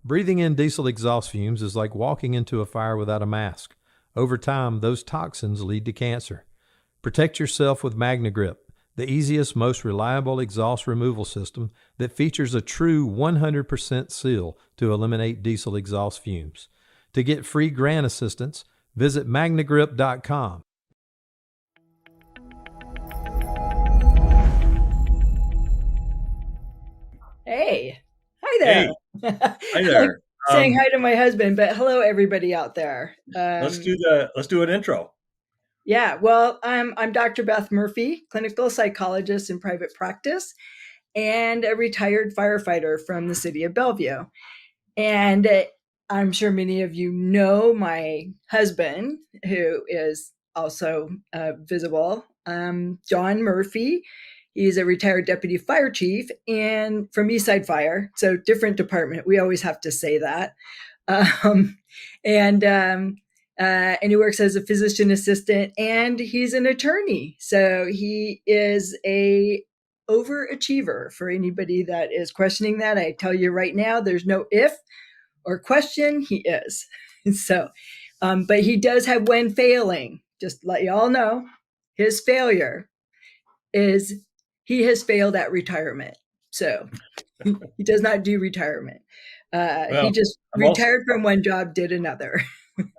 Breathing in diesel exhaust fumes is like walking into a fire without a mask. Over time, those toxins lead to cancer. Protect yourself with MagneGrip, the easiest, most reliable exhaust removal system that features a true 100% seal to eliminate diesel exhaust fumes. To get free grant assistance, visit MagneGrip.com. Hey, hi Hey, there. hi I'm there. saying hi to my husband, but hello everybody out there. Let's do an intro. Yeah, well, I'm Dr. Beth Murphy, clinical psychologist in private practice, and a retired firefighter from the city of Bellevue. And I'm sure many of you know my husband, who is also visible, John Murphy. He's a retired deputy fire chief and from Eastside Fire, so different department. We always have to say that. Um, and and he works as a physician assistant, and he's an attorney. So he is a overachiever. For anybody that is questioning that, I tell you right now, there's no if or question. He is. So, but he does have one failing. Just let you all know, his failure is he has failed at retirement. So he does not do retirement. He Well, just I'm also retired from one job, did another.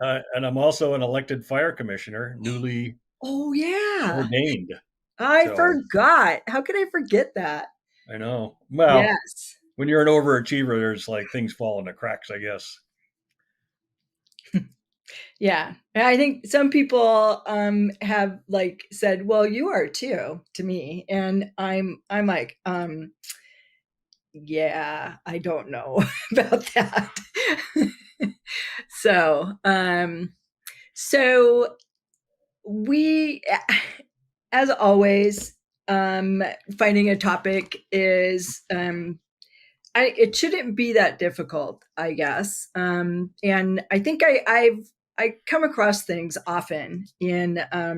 and I'm also an elected fire commissioner, newly Oh yeah, ordained. I So forgot. How could I forget that? I know. Well, Yes. when you're an overachiever, there's like things fall into cracks, I guess. Yeah. And I think some people have like said, "Well, you are too," to me, and I'm like, yeah, I don't know about that. so, so we, as always, finding a topic is it shouldn't be that difficult, I guess. And I think I come across things often in I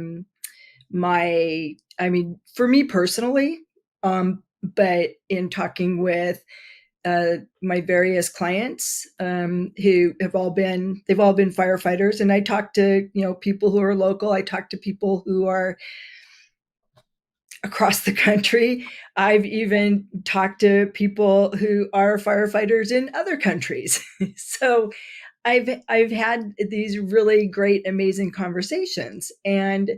mean, for me personally, but in talking with my various clients who they've all been firefighters, and I talk to people who are local. I talk to people who are across the country. I've even talked to people who are firefighters in other countries. So I've had these really great, amazing conversations, and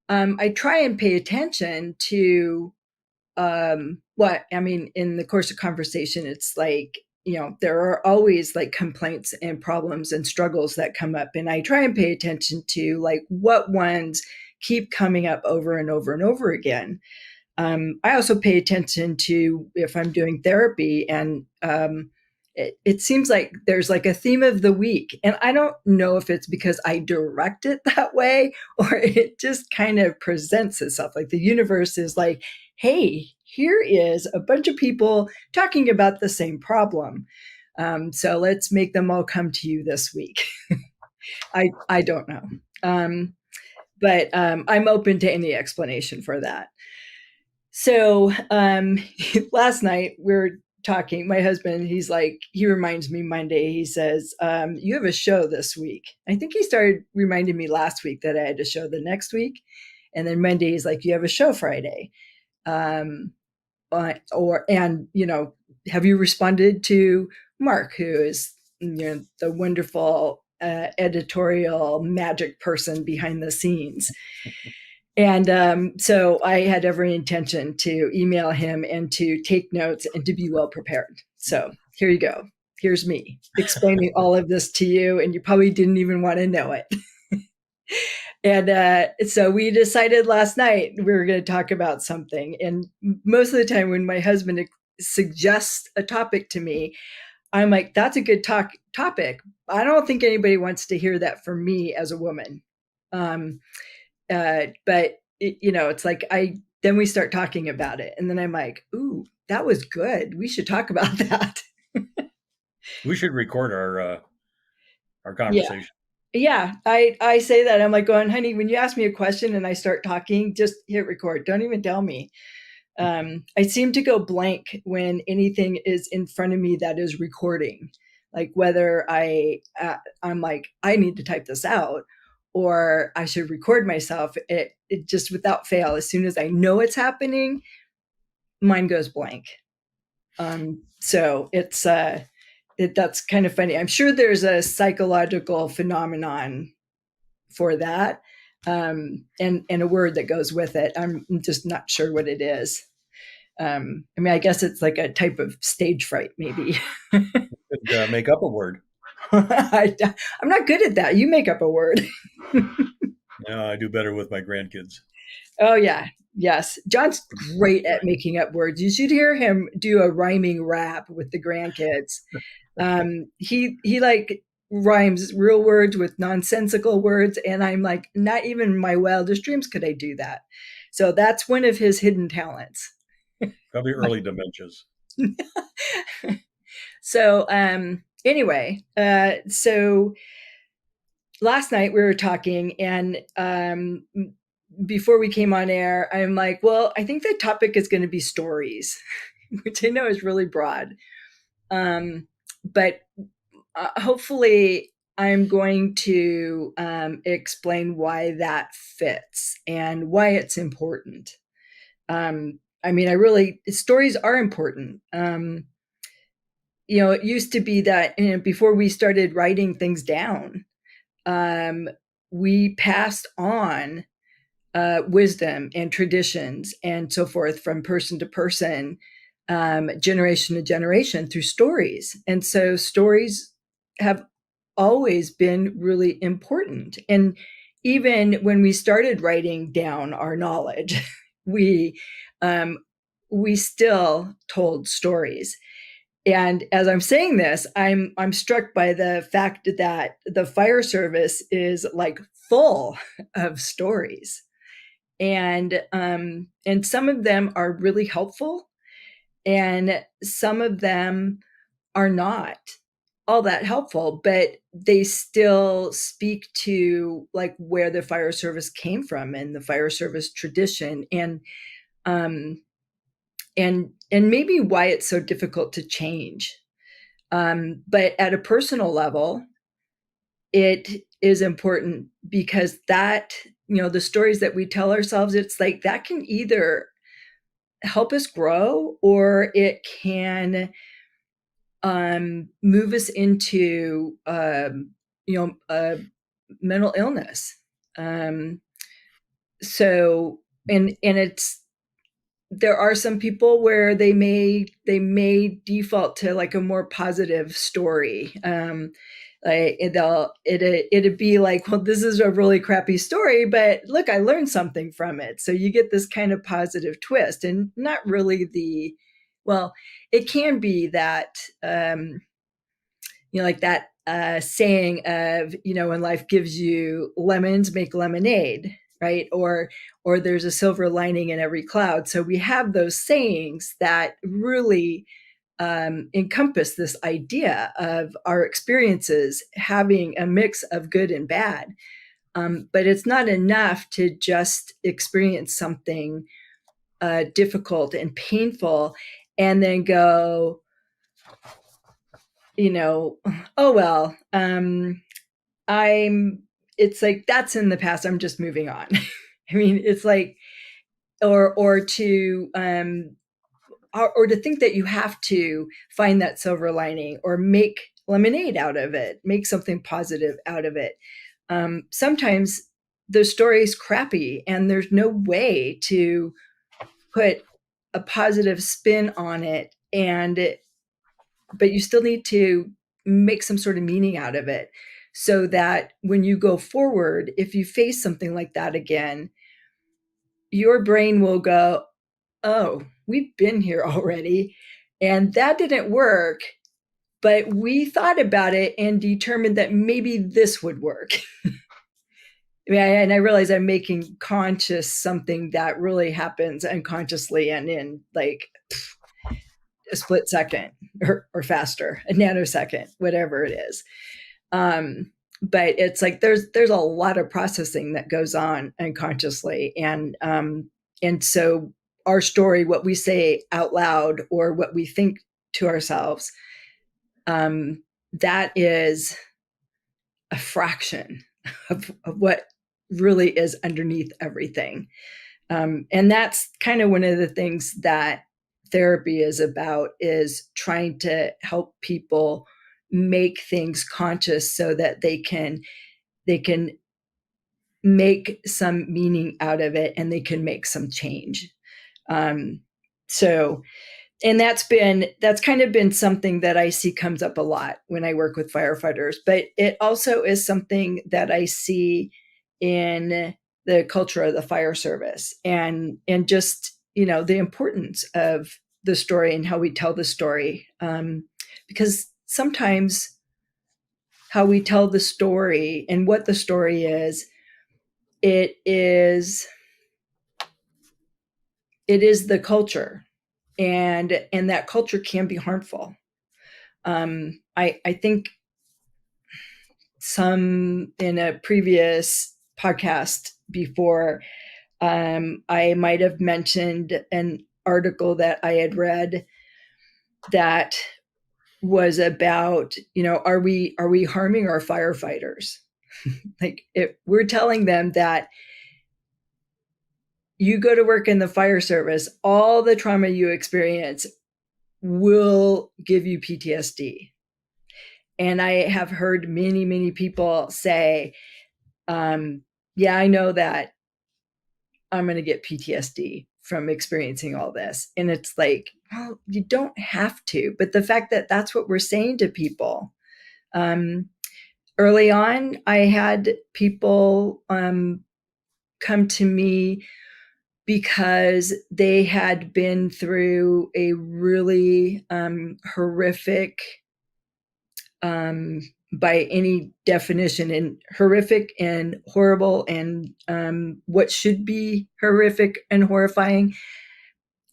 I try and pay attention to what I mean in the course of conversation. It's like there are always like complaints and problems and struggles that come up, and I try and pay attention to like what ones keep coming up over and over and over again. I also pay attention to if I'm doing therapy, and it seems like there's like a theme of the week. And I don't know if it's because I direct it that way or it just kind of presents itself. Like the universe is like, hey, here is a bunch of people talking about the same problem. So let's make them all come to you this week. I don't know. But I'm open to any explanation for that. So last night we are talking. My husband, he reminds me Monday. He says, "You have a show this week." I think he started reminding me last week that I had a show the next week, and then Monday he's like, "You have a show Friday." Um, and have you responded to Mark, who is the wonderful editorial magic person behind the scenes? And so I had every intention to email him and to take notes and to be well prepared. So here you go. Here's me explaining all of this to you, and you probably didn't even want to know it. And so we decided last night we were going to talk about something. And most of the time, when my husband suggests a topic to me, I'm like, that's a good topic. I don't think anybody wants to hear that from me as a woman. But it's like then we start talking about it, and then I'm like, ooh, that was good. We should talk about that. We should record our Yeah. conversation. Yeah, I say that. I'm like going, honey, when you ask me a question and I start talking, just hit record. Don't even tell me. I seem to go blank when anything is in front of me that is recording. like whether I'm like, I need to type this out or I should record myself. It just without fail, as soon as I know it's happening, mine goes blank. So that's kind of funny. I'm sure there's a psychological phenomenon for that, and a word that goes with it. I'm just not sure what it is. I mean, I guess it's like a type of stage fright, maybe. Could make up a word. I'm not good at that. You make up a word. No, I do better with my grandkids. Oh yeah, yes. John's great at making up words. You should hear him do a rhyming rap with the grandkids. He like rhymes real words with nonsensical words, and I'm like, not even in my wildest dreams could I do that. So that's one of his hidden talents. Probably early dementias. So anyway, so last night we were talking, and before we came on air, I'm like, well, I think the topic is going to be stories, which I know is really broad. But hopefully I'm going to explain why that fits and why it's important. I mean, stories are important. It used to be that before we started writing things down, we passed on wisdom and traditions and so forth from person to person, generation to generation through stories. And so stories have always been really important. And even when we started writing down our knowledge, we still told stories. And as I'm saying this, I'm struck by the fact that the fire service is like full of stories, and some of them are really helpful, and some of them are not all that helpful, but they still speak to like where the fire service came from and the fire service tradition, and maybe why it's so difficult to change. But at a personal level, it is important because that, the stories that we tell ourselves, it's like that can either help us grow or it can move us into, mental illness. So, and there are some people where they may default to like a more positive story. Like it'd be like, well, this is a really crappy story, but look, I learned something from it. So you get this kind of positive twist, and not really well, it can be that, like that saying of, when life gives you lemons, make lemonade, right? Or there's a silver lining in every cloud. So we have those sayings that really encompass this idea of our experiences having a mix of good and bad. But it's not enough to just experience something difficult and painful and then go, oh, well, it's like, that's in the past. I'm just moving on. I mean, it's like, or to think that you have to find that silver lining or make lemonade out of it, make something positive out of it. Sometimes the story is crappy and there's no way to put a positive spin on it, but you still need to make some sort of meaning out of it, so that when you go forward, if you face something like that again, your brain will go, oh, we've been here already, and that didn't work, but we thought about it and determined that maybe this would work. And I realize I'm making conscious something that really happens unconsciously and in like a split second or faster, a nanosecond, whatever it is. But it's like there's a lot of processing that goes on unconsciously, and so our story, what we say out loud or what we think to ourselves, that is a fraction of what really is underneath everything. And that's kind of one of the things that therapy is about, is trying to help people make things conscious so that they can make some meaning out of it, and they can make some change. So, and that's kind of been something that I see comes up a lot when I work with firefighters, but it also is something that I see in the culture of the fire service, and just, the importance of the story and how we tell the story. Because sometimes how we tell the story and what the story is, it is the culture, and that culture can be harmful. I think some in a previous podcast before, I might have mentioned an article that I had read that was about, are we harming our firefighters? Like, if we're telling them that you go to work in the fire service, all the trauma you experience will give you PTSD. And I have heard many, many people say, yeah, I know that I'm going to get PTSD from experiencing all this. And it's like, well, you don't have to. But the fact that that's what we're saying to people. Early on, I had people come to me because they had been through a really horrific, by any definition, and horrific and horrible, and what should be horrific and horrifying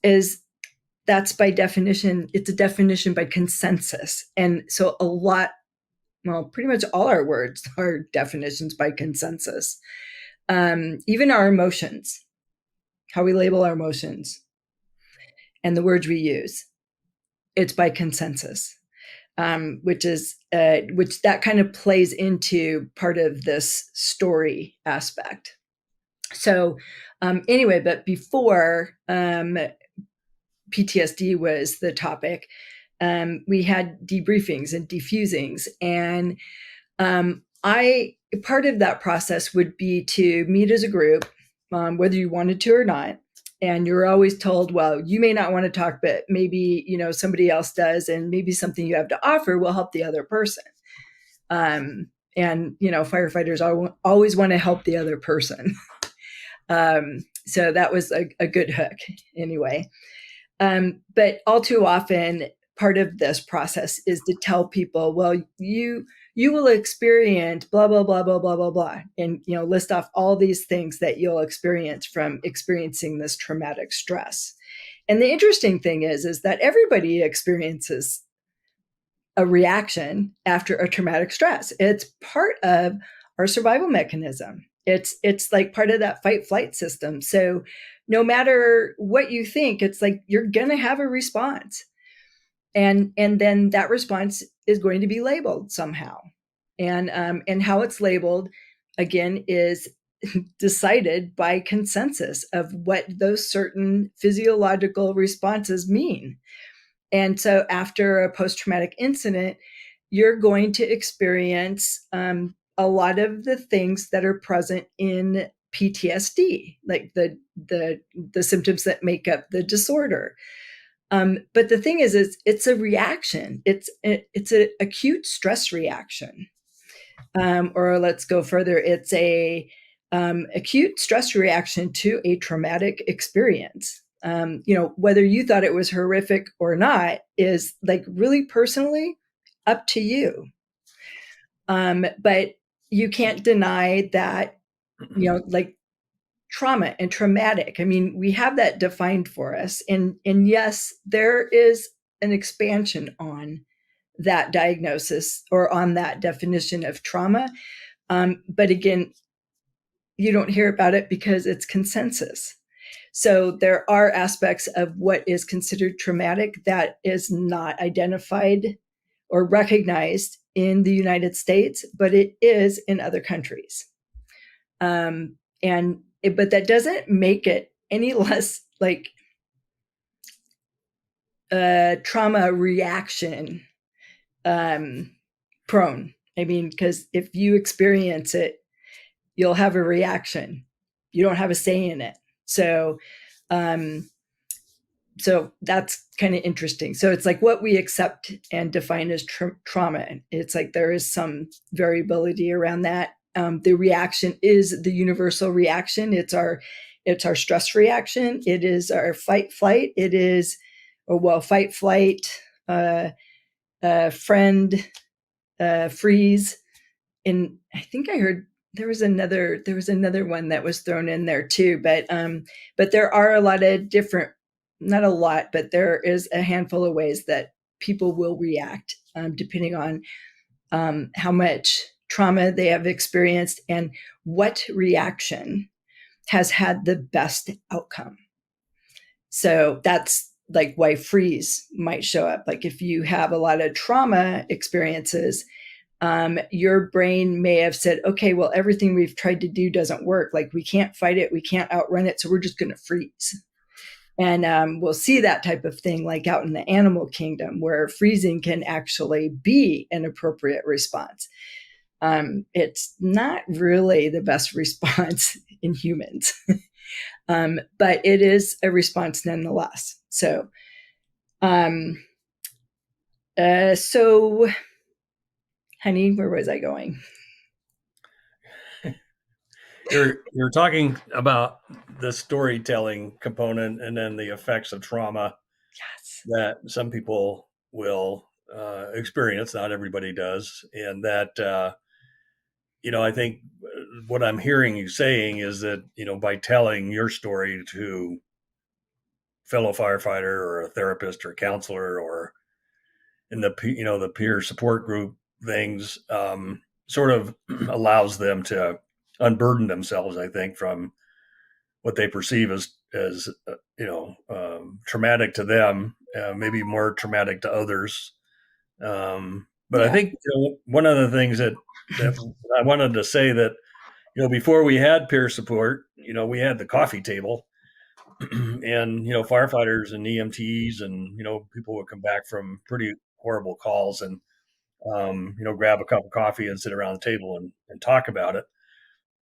is, that's by definition, it's a definition by consensus. And so pretty much all our words are definitions by consensus. Even our emotions, how we label our emotions and the words we use, it's by consensus. Which that kind of plays into part of this story aspect. So anyway, but before PTSD was the topic, we had debriefings and defusings, and part of that process would be to meet as a group, whether you wanted to or not. And you're always told, well, you may not want to talk, but maybe, somebody else does, and maybe something you have to offer will help the other person. And, firefighters always want to help the other person. So that was a good hook anyway. But all too often, part of this process is to tell people, well, you will experience blah, blah, blah, blah, blah, blah, blah. And, list off all these things that you'll experience from experiencing this traumatic stress. And the interesting thing is that everybody experiences a reaction after a traumatic stress. It's part of our survival mechanism. It's like part of that fight flight system. So no matter what you think, it's like you're going to have a response. And then that response is going to be labeled somehow. And how it's labeled, again, is decided by consensus of what those certain physiological responses mean. And so after a post-traumatic incident, you're going to experience a lot of the things that are present in PTSD, like the symptoms that make up the disorder. But the thing is it's a reaction. It's an acute stress reaction. Or let's go further. It's a acute stress reaction to a traumatic experience. Whether you thought it was horrific or not is like really personally up to you. But you can't deny that, like trauma and traumatic. I mean, we have that defined for us. And yes, there is an expansion on that diagnosis or on that definition of trauma. But again, you don't hear about it because it's consensus. So there are aspects of what is considered traumatic that is not identified or recognized in the United States, but it is in other countries. But that doesn't make it any less like trauma reaction prone. I mean, because if you experience it, you'll have a reaction. You don't have a say in it. So that's kind of interesting. So it's like what we accept and define as trauma. It's like there is some variability around that. The reaction is the universal reaction. It's our stress reaction. It is our fight flight. It is, fight flight, friend, freeze. And I think I heard there was another one that was thrown in there too. But there are a lot of different, not a lot, but there is a handful of ways that people will react depending on how much trauma they have experienced and what reaction has had the best outcome. So that's like why freeze might show up. Like if you have a lot of trauma experiences, your brain may have said, okay, well, everything we've tried to do doesn't work. Like we can't fight it. We can't outrun it. So we're just going to freeze. And we'll see that type of thing like out in the animal kingdom where freezing can actually be an appropriate response. It's not really the best response in humans, but it is a response nonetheless. So, honey, where was I going? You're talking about the storytelling component and then the effects of trauma that some people will experience. Not everybody does. And that, I think what I'm hearing you saying is that, by telling your story to fellow firefighter or a therapist or a counselor or in the peer support group things, sort of allows them to unburden themselves, I think, from what they perceive as traumatic to them, maybe more traumatic to others. But I think one of the things that I wanted to say that, before we had peer support, we had the coffee table and, firefighters and EMTs and, people would come back from pretty horrible calls and, grab a cup of coffee and sit around the table and talk about it.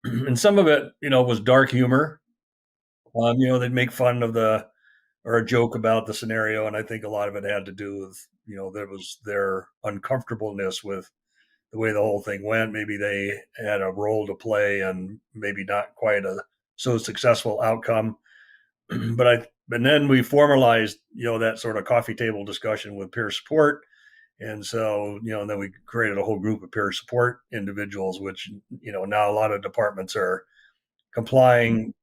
And some of it, was dark humor. They'd make fun of or a joke about the scenario. And I think a lot of it had to do with, there was their uncomfortableness with the way the whole thing went. Maybe they had a role to play and maybe not quite a so successful outcome. And then we formalized, that sort of coffee table discussion with peer support. And so, and then we created a whole group of peer support individuals, which, now a lot of departments are compliant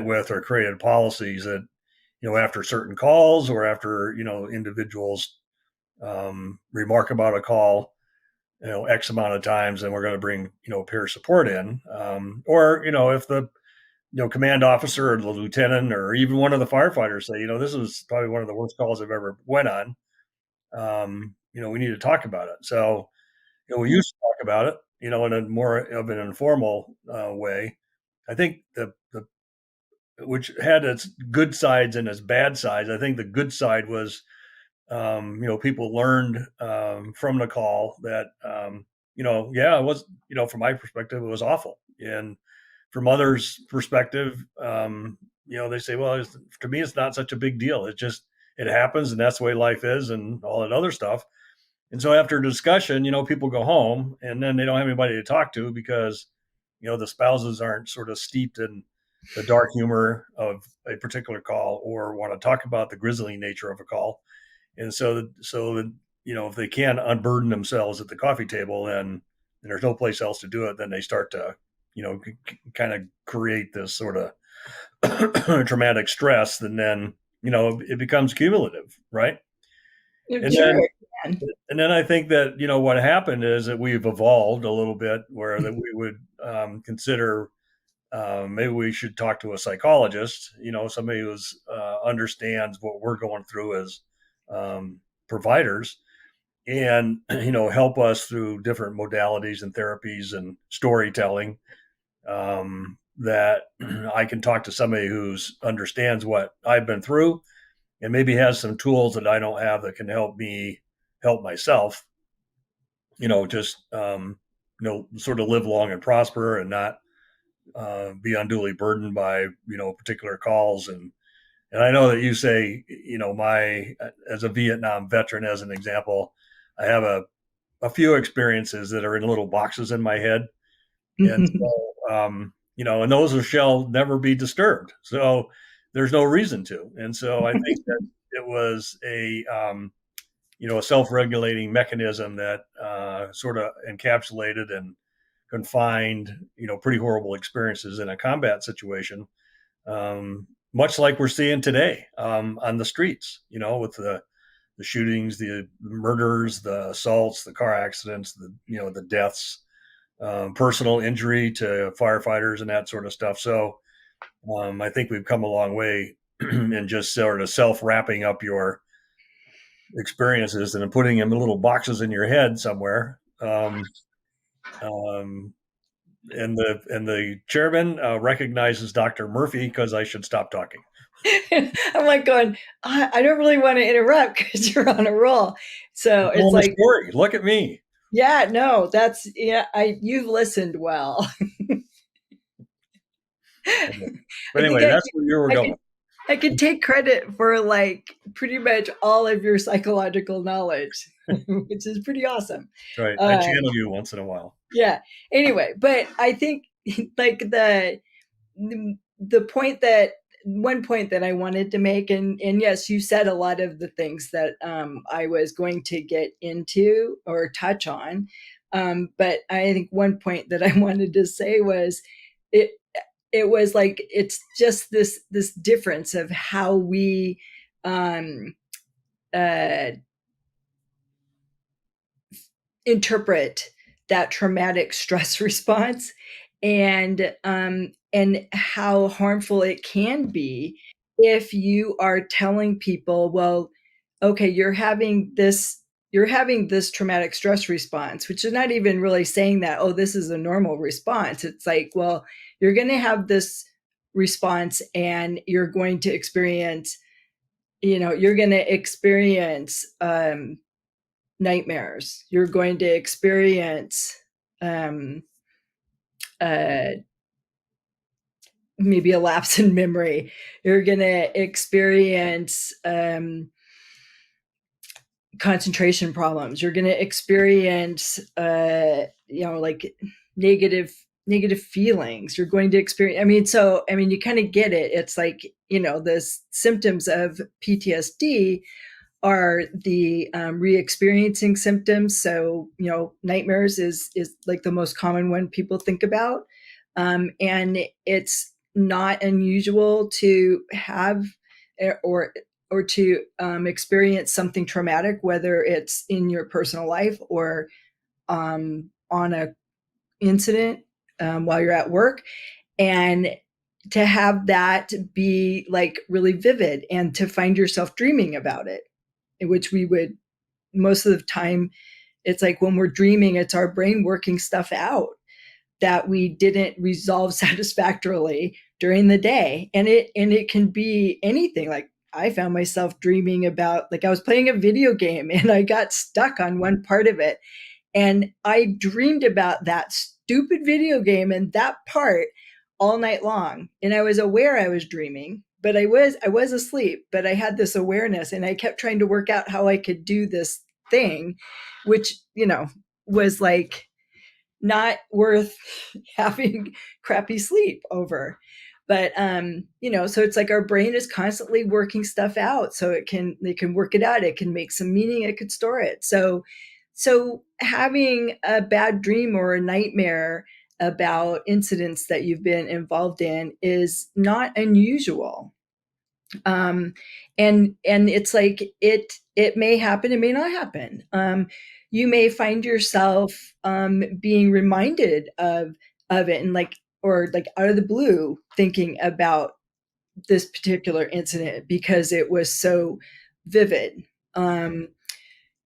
with or created policies that, after certain calls or after, individuals remark about a call, X amount of times, then we're going to bring, peer support in. Or, if the, command officer or the lieutenant or even one of the firefighters say, this is probably one of the worst calls I've ever went on. We need to talk about it. So, we used to talk about it, in a more of an informal way. I think which had its good sides and its bad sides. I think the good side was, people learned from the call that, it was, from my perspective, it was awful. And from others' perspective, they say, well, to me, it's not such a big deal. It happens and that's the way life is and all that other stuff. And so after discussion, people go home and then they don't have anybody to talk to because, the spouses aren't sort of steeped in the dark humor of a particular call or want to talk about the grisly nature of a call. And so if they can unburden themselves at the coffee table and there's no place else to do it, then they start to, kind of create this sort of traumatic stress. And then, it becomes cumulative, right? And then I think that, what happened is that we've evolved a little bit where that we would consider maybe we should talk to a psychologist, somebody who understands what we're going through as providers. and help us through different modalities and therapies and storytelling, that I can talk to somebody who understands what I've been through and maybe has some tools that I don't have that can help me help myself, just sort of live long and prosper and not be unduly burdened by particular calls. And I know that you say, my, as a Vietnam veteran, as an example, I have a few experiences that are in little boxes in my head. And so, and those shall never be disturbed. So there's no reason to. And so I think that it was a self-regulating mechanism that sort of encapsulated and confined, pretty horrible experiences in a combat situation, much like we're seeing today on the streets, with the shootings, the murders, the assaults, the car accidents, the deaths, personal injury to firefighters and that sort of stuff. So I think we've come a long way in just sort of self-wrapping up your experiences and putting them in little boxes in your head somewhere. Um, and the chairman recognizes Dr. Murphy because I should stop talking. I'm like going, I don't really want to interrupt because you're on a roll. So it's like, story. Look at me. Yeah, no, that's, you've listened well. But anyway, that's where you were going. I could take credit for like pretty much all of your psychological knowledge, which is pretty awesome. Right. I channel you once in a while. Yeah. Anyway, but I think like one point that I wanted to make, and yes, you said a lot of the things that I was going to get into or touch on. But I think one point that I wanted to say was it was like, it's just this difference of how we interpret that traumatic stress response, and how harmful it can be if you are telling people, well, okay, you're having this traumatic stress response, which is not even really saying that, oh, this is a normal response. It's like, well, you're going to have this response and you're going to experience, nightmares. You're going to experience maybe a lapse in memory. You're going to experience concentration problems. You're going to experience like negative feelings. You're going to experience, you kind of get it. It's like, the symptoms of PTSD are the re-experiencing symptoms. So, nightmares is like the most common one people think about. And it's not unusual to have or to experience something traumatic, whether it's in your personal life or on a incident while you're at work. And to have that be like really vivid and to find yourself dreaming about it, which we would, most of the time, it's like when we're dreaming, it's our brain working stuff out that we didn't resolve satisfactorily during the day. And it can be anything. Like I found myself dreaming about, like I was playing a video game and I got stuck on one part of it. And I dreamed about that stupid video game and that part all night long. And I was aware I was dreaming, but I was asleep, but I had this awareness and I kept trying to work out how I could do this thing, which, was like not worth having crappy sleep over. But, so it's like our brain is constantly working stuff out so they can work it out. It can make some meaning. It could store it. So having a bad dream or a nightmare about incidents that you've been involved in is not unusual. And it's like, it may happen, it may not happen. You may find yourself being reminded of it and or out of the blue thinking about this particular incident because it was so vivid.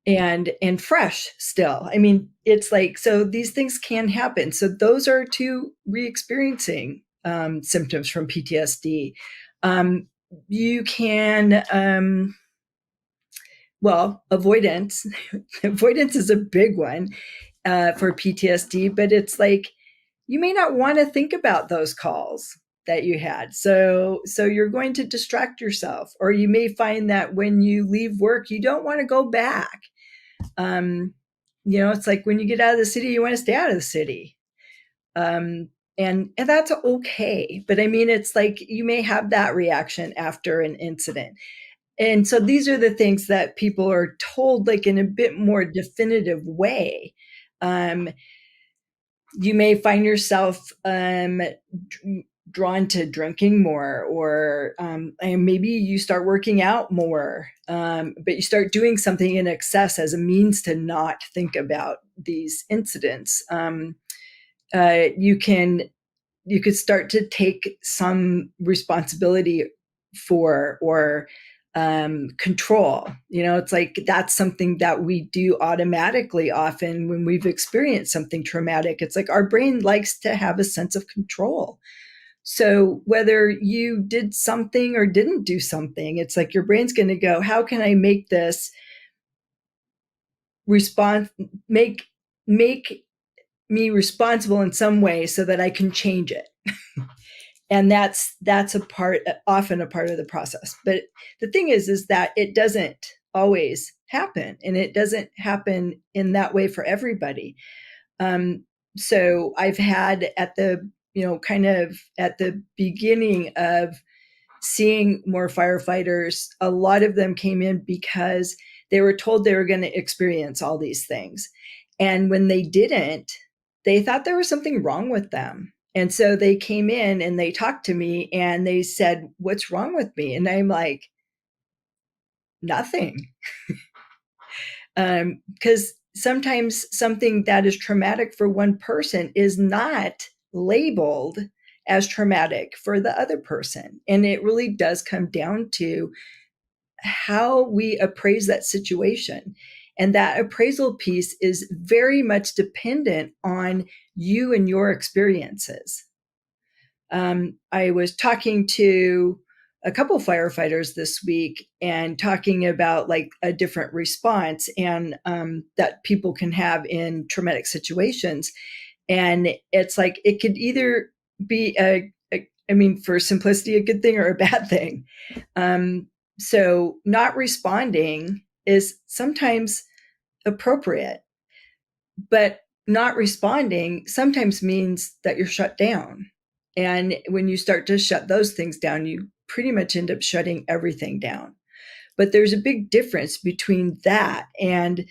and fresh still. I mean, it's like, so these things can happen. So those are two re-experiencing symptoms from PTSD. You can, well, avoidance. Avoidance is a big one for PTSD, but it's like you may not want to think about those calls that you had. So you're going to distract yourself, or you may find that when you leave work, you don't want to go back. It's like when you get out of the city, you want to stay out of the city. And that's okay. But I mean, it's like you may have that reaction after an incident. And so these are the things that people are told, like in a bit more definitive way. You may find yourself drawn to drinking more, or and maybe you start working out more, but you start doing something in excess as a means to not think about these incidents. You could start to take some responsibility for, or control. It's like that's something that we do automatically often when we've experienced something traumatic. It's like our brain likes to have a sense of control. So whether you did something or didn't do something, it's like your brain's going to go, how can I make this response, make me responsible in some way so that I can change it? And that's often a part of the process. But the thing is that it doesn't always happen, and it doesn't happen in that way for everybody. So I've had at the, kind of at the beginning of seeing more firefighters, a lot of them came in because they were told they were going to experience all these things. And when they didn't, they thought there was something wrong with them. And so they came in and they talked to me and they said, "What's wrong with me?" And I'm like, "Nothing." Because sometimes something that is traumatic for one person is not labeled as traumatic for the other person. And it really does come down to how we appraise that situation. And that appraisal piece is very much dependent on you and your experiences. I was talking to a couple firefighters this week and talking about like a different response and that people can have in traumatic situations. And it's like, it could either be for simplicity, a good thing or a bad thing. So not responding is sometimes appropriate, but not responding sometimes means that you're shut down. And when you start to shut those things down, you pretty much end up shutting everything down. But there's a big difference between that and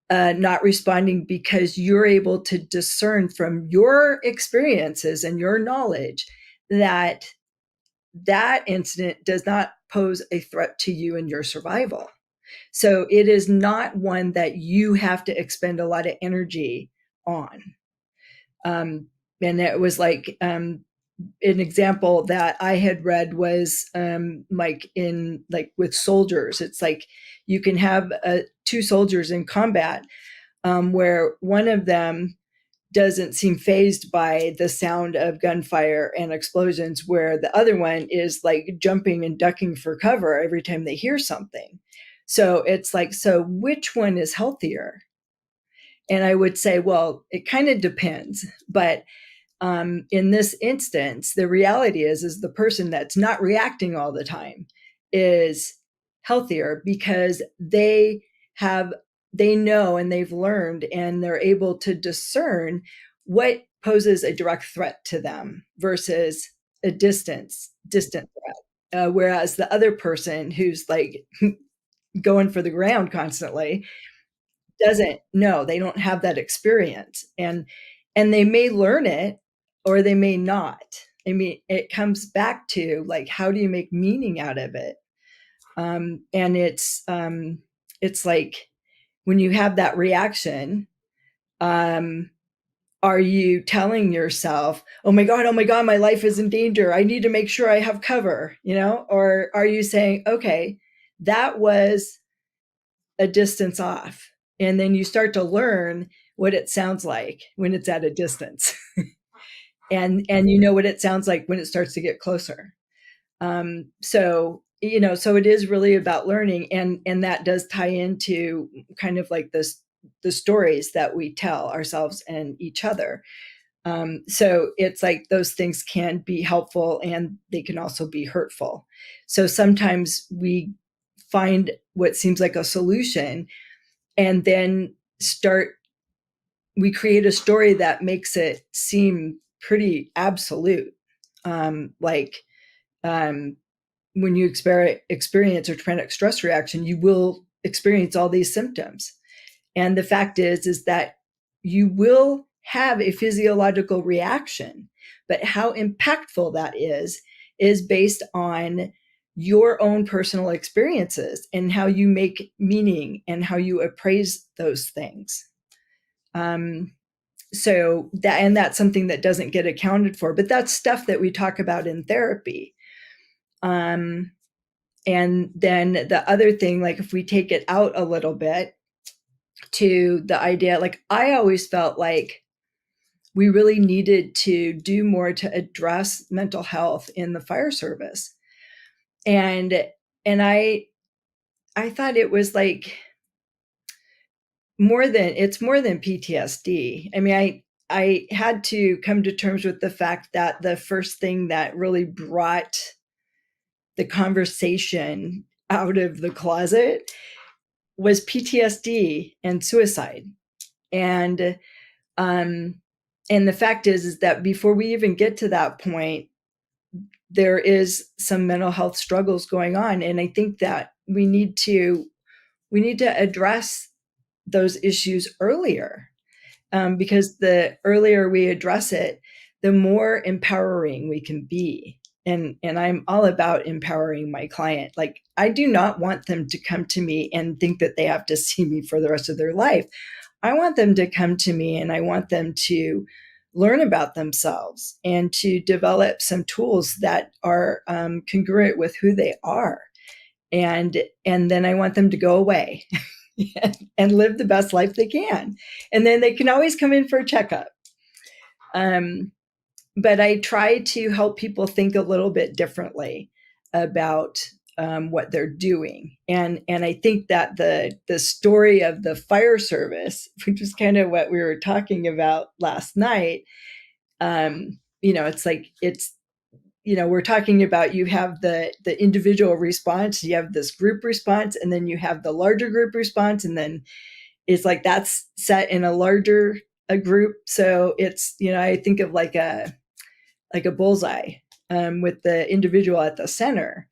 not responding because you're able to discern from your experiences and your knowledge that that incident does not pose a threat to you and your survival. So it is not one that you have to expend a lot of energy on. And it was like an example that I had read was with soldiers. It's like you can have two soldiers in combat where one of them doesn't seem fazed by the sound of gunfire and explosions, where the other one is like jumping and ducking for cover every time they hear something. So it's like, so which one is healthier? And I would say, well, it kind of depends. But in this instance, the reality is the person that's not reacting all the time is healthier because they know and they've learned and they're able to discern what poses a direct threat to them versus a distant threat. Whereas the other person who's like going for the ground constantly doesn't know, they don't have that experience, and they may learn it or they may not. I mean, it comes back to like, how do you make meaning out of it? And it's like when you have that reaction, are you telling yourself, oh my God, my life is in danger, I need to make sure I have cover, or are you saying, okay, that was a distance off, And then you start to learn what it sounds like when it's at a distance. and you know what it sounds like when it starts to get closer. So it is really about learning, and that does tie into kind of like the stories that we tell ourselves and each other. So it's like those things can be helpful and they can also be hurtful. So sometimes we find what seems like a solution and then we create a story that makes it seem pretty absolute. Like when you experience a traumatic stress reaction, you will experience all these symptoms. And the fact is that you will have a physiological reaction, but how impactful that is based on your own personal experiences and how you make meaning and how you appraise those things. So that's something that doesn't get accounted for, but that's stuff that we talk about in therapy. And then the other thing, like if we take it out a little bit to the idea, like I always felt like we really needed to do more to address mental health in the fire service. And I thought it was like more than PTSD. I mean, I had to come to terms with the fact that the first thing that really brought the conversation out of the closet was PTSD and suicide. And the fact is that before we even get to that point, there is some mental health struggles going on. And I think that we need to address those issues earlier, because the earlier we address it, the more empowering we can be. And I'm all about empowering my client. Like, I do not want them to come to me and think that they have to see me for the rest of their life. I want them to come to me and I want them to learn about themselves and to develop some tools that are congruent with who they are. And then I want them to go away and live the best life they can. And then they can always come in for a checkup. But I try to help people think a little bit differently about what they're doing. And I think that the story of the fire service, which is kind of what we were talking about last night, it's like, we're talking about, you have the individual response, you have this group response, and then you have the larger group response. And then it's like, that's set in a larger group. So it's, I think of like a bullseye with the individual at the center.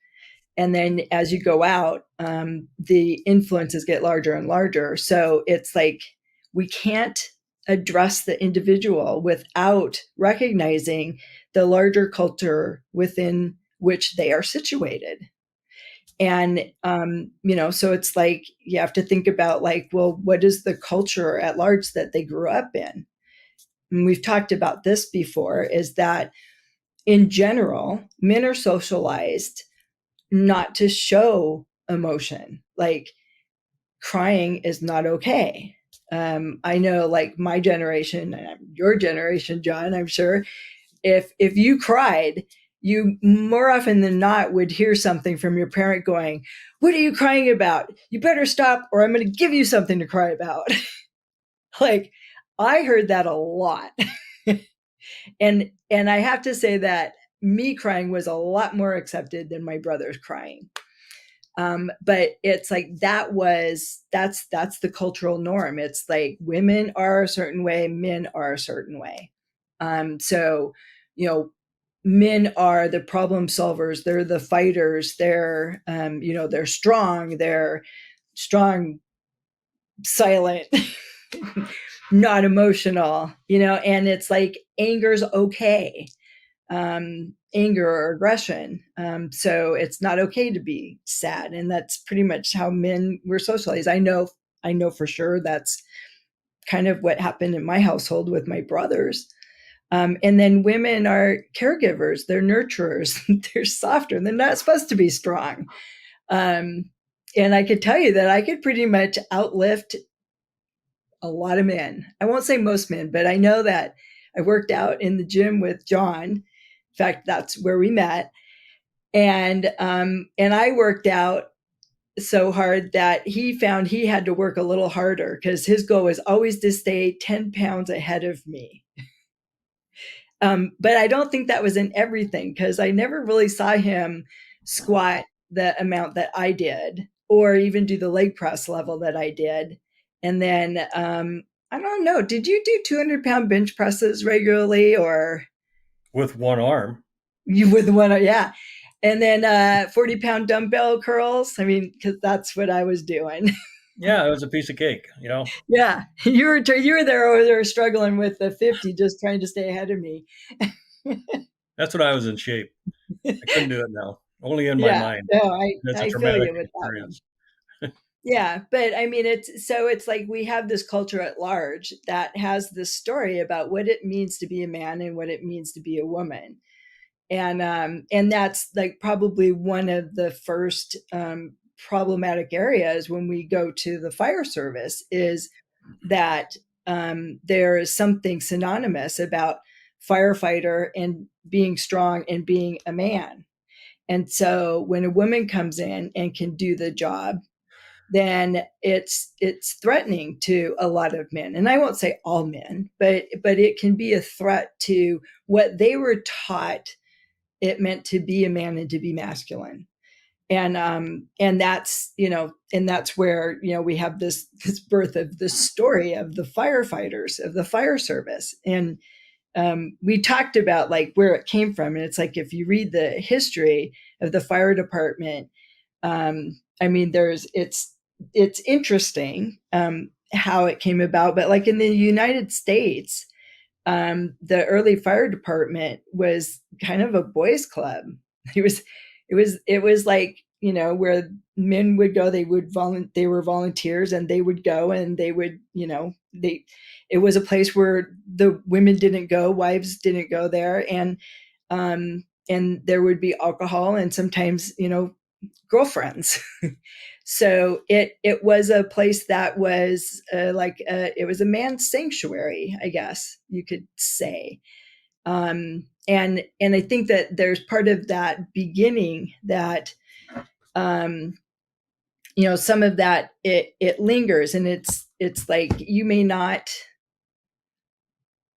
And then as you go out, the influences get larger and larger. So it's like, we can't address the individual without recognizing the larger culture within which they are situated. And, so it's like, you have to think about like, well, what is the culture at large that they grew up in? And we've talked about this before, is that in general, men are socialized not to show emotion. Like, crying is not okay. I know, like, my generation, your generation, John, I'm sure, if you cried, you more often than not would hear something from your parent going, "What are you crying about? You better stop, or I'm going to give you something to cry about." Like, I heard that a lot. And I have to say that me crying was a lot more accepted than my brother's crying. But it's like, that's the cultural norm. It's like, women are a certain way, men are a certain way. So, men are the problem solvers. They're the fighters. They're, they're strong, silent, not emotional, and it's like, anger's okay. Anger or aggression. So it's not okay to be sad. And that's pretty much how men were socialized. I know for sure that's kind of what happened in my household with my brothers. And then women are caregivers, they're nurturers, they're softer, they're not supposed to be strong. And I could tell you that I could pretty much outlift a lot of men. I won't say most men, but I know that I worked out in the gym with John. In fact, that's where we met. And I worked out so hard that he found he had to work a little harder because his goal was always to stay 10 pounds ahead of me. But I don't think that was in everything, because I never really saw him squat the amount that I did, or even do the leg press level that I did. And then I don't know, did you do 200-pound bench presses regularly, or with one arm? You with one? Yeah. And then 40-pound dumbbell curls. I mean, because that's what I was doing. Yeah, it was a piece of cake, Yeah, you were there over there struggling with the 50, just trying to stay ahead of me. That's when I was in shape. I couldn't do it now. Only in my Yeah, mind. no, That's a I feel traumatic you with that one. experience. Yeah, but I mean, it's like we have this culture at large that has this story about what it means to be a man and what it means to be a woman. And that's like probably one of the first problematic areas when we go to the fire service, is that there is something synonymous about firefighter and being strong and being a man. And so when a woman comes in and can do the job, then it's threatening to a lot of men. And I won't say all men, but it can be a threat to what they were taught it meant to be a man and to be masculine. And that's, and that's where, we have this birth of the story of the firefighters, of the fire service. And we talked about like where it came from. And it's like, if you read the history of the fire department, I mean, it's interesting how it came about. But like in the United States, the early fire department was kind of a boys' club. It was like, where men would go, they were volunteers, and they would go, and they would, it was a place where the women didn't go, wives didn't go there. And there would be alcohol and sometimes, girlfriends. So it was a place that was it was a man's sanctuary, I guess you could say. And I think that there's part of that beginning that, some of that it lingers, and it's like you may not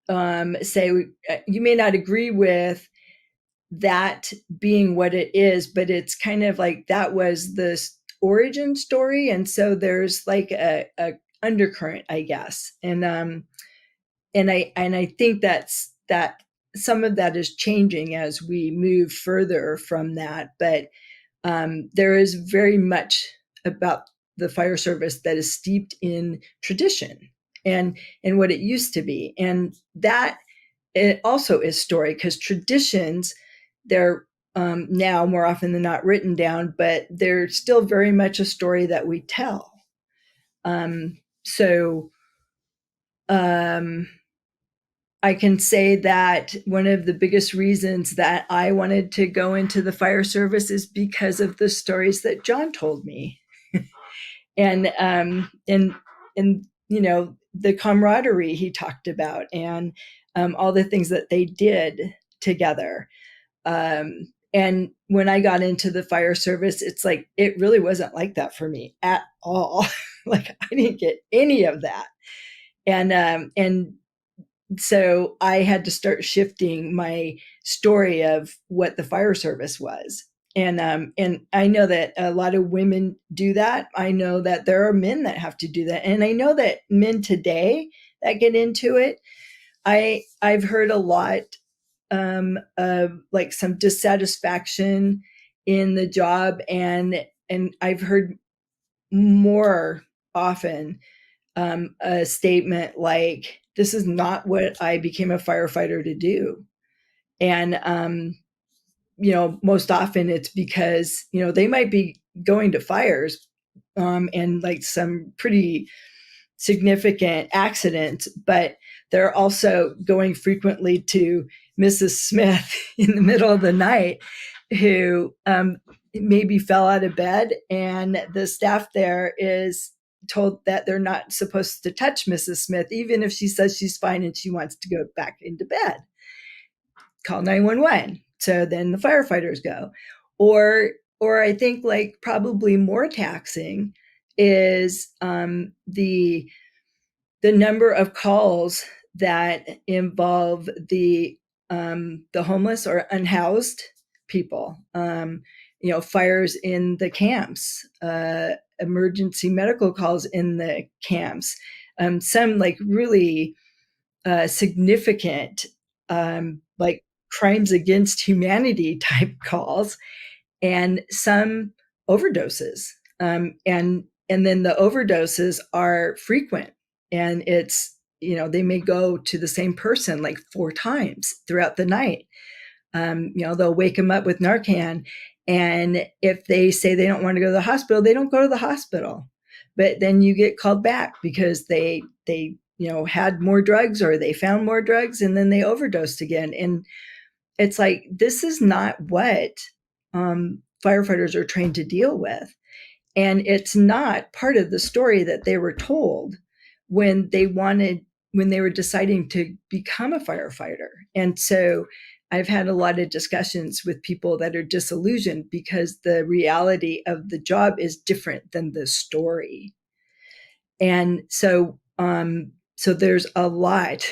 you may not agree with that being what it is, but it's kind of like that was the origin story. And so there's like a undercurrent, I guess. And I think that some of that is changing as we move further from that. But there is very much about the fire service that is steeped in tradition and what it used to be. And that it also is story, because traditions, they're now more often than not written down, but they're still very much a story that we tell. So I can say that one of the biggest reasons that I wanted to go into the fire service is because of the stories that John told me. and the camaraderie he talked about, and all the things that they did together. And when I got into the fire service, it's like, it really wasn't like that for me at all. Like I didn't get any of that. And so I had to start shifting my story of what the fire service was. And I know that a lot of women do that. I know that there are men that have to do that. And I know that men today that get into it, I've heard a lot of like some dissatisfaction in the job. And I've heard more often a statement like, this is not what I became a firefighter to do. And, most often it's because, they might be going to fires and like some pretty significant accidents, but they're also going frequently to Mrs. Smith in the middle of the night, who maybe fell out of bed, and the staff there is told that they're not supposed to touch Mrs. Smith, even if she says she's fine and she wants to go back into bed. Call 911. So then the firefighters go. Or I think like probably more taxing is the number of calls that involve the homeless or unhoused people. Fires in the camps, emergency medical calls in the camps, some like really significant like crimes against humanity type calls, and some overdoses. And then the overdoses are frequent, and it's, they may go to the same person like 4 times throughout the night. They'll wake them up with Narcan, and if they say they don't want to go to the hospital, they don't go to the hospital. But then you get called back because they had more drugs, or they found more drugs, and then they overdosed again. And it's like, this is not what firefighters are trained to deal with. And it's not part of the story that they were told when they were deciding to become a firefighter. And so I've had a lot of discussions with people that are disillusioned because the reality of the job is different than the story. And so there's a lot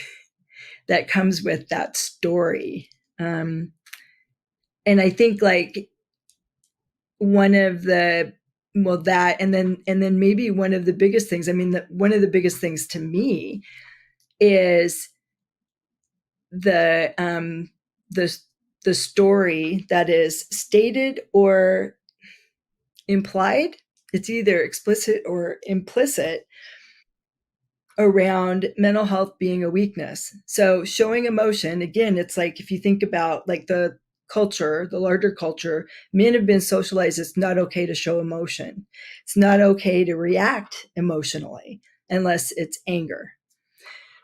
that comes with that story. And I think like one of the, that, and then maybe one of the biggest things, one of the biggest things to me is the story that is stated or implied. It's either explicit or implicit around mental health being a weakness. So showing emotion, again, it's like, if you think about like the culture, the larger culture, men have been socialized. It's not okay to show emotion. It's not okay to react emotionally unless it's anger.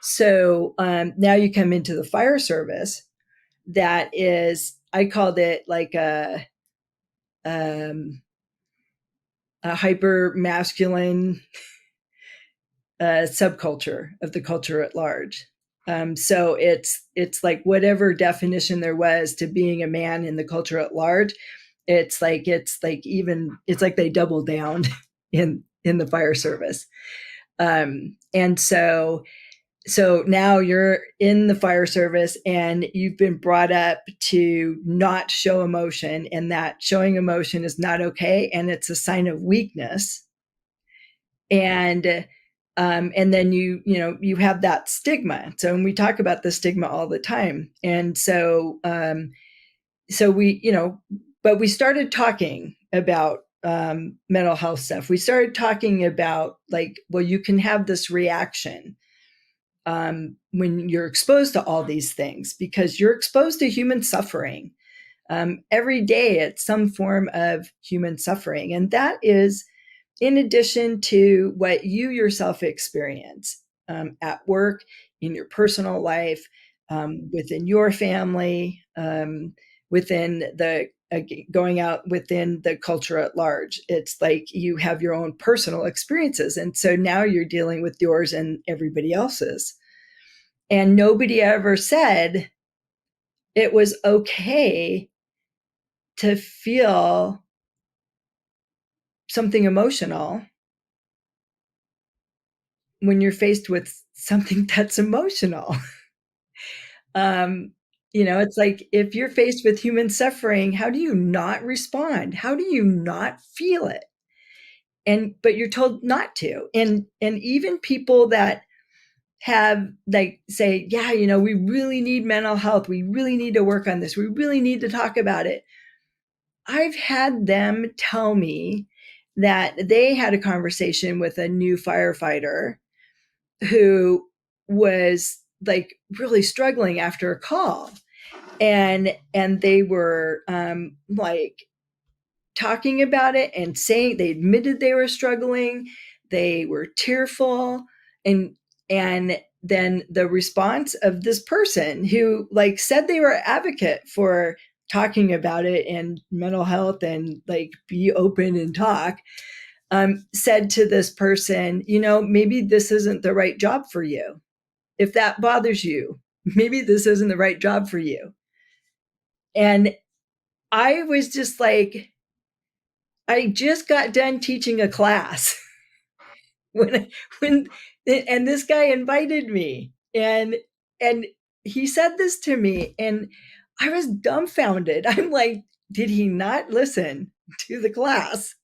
So now you come into the fire service. That is, I called it like a hyper masculine subculture of the culture at large. So it's like whatever definition there was to being a man in the culture at large, it's like they double down in the fire service. And so now you're in the fire service and you've been brought up to not show emotion, and that showing emotion is not okay, and it's a sign of weakness. And then you have that stigma. So when we talk about the stigma all the time, and so we, but we started talking about mental health stuff. We started talking about like, well, you can have this reaction when you're exposed to all these things, because you're exposed to human suffering every day. It's some form of human suffering, and that is in addition to what you yourself experience at work, in your personal life, within your family, within the going out within the culture at large. It's like you have your own personal experiences. And so now you're dealing with yours and everybody else's. And nobody ever said it was okay to feel something emotional when you're faced with something that's emotional. It's like, if you're faced with human suffering, how do you not respond? How do you not feel it? But you're told not to. And even people that have like say, yeah, we really need mental health. We really need to work on this. We really need to talk about it. I've had them tell me that they had a conversation with a new firefighter who was like really struggling after a call, and they were like talking about it and saying, they admitted they were struggling, they were tearful, and then the response of this person who like said they were advocate for talking about it and mental health and like be open and talk, said to this person, maybe this isn't the right job for you. If that bothers you, maybe this isn't the right job for you. And I was just like, I just got done teaching a class when and this guy invited me, and he said this to me, and I was dumbfounded. I'm like, did he not listen to the class?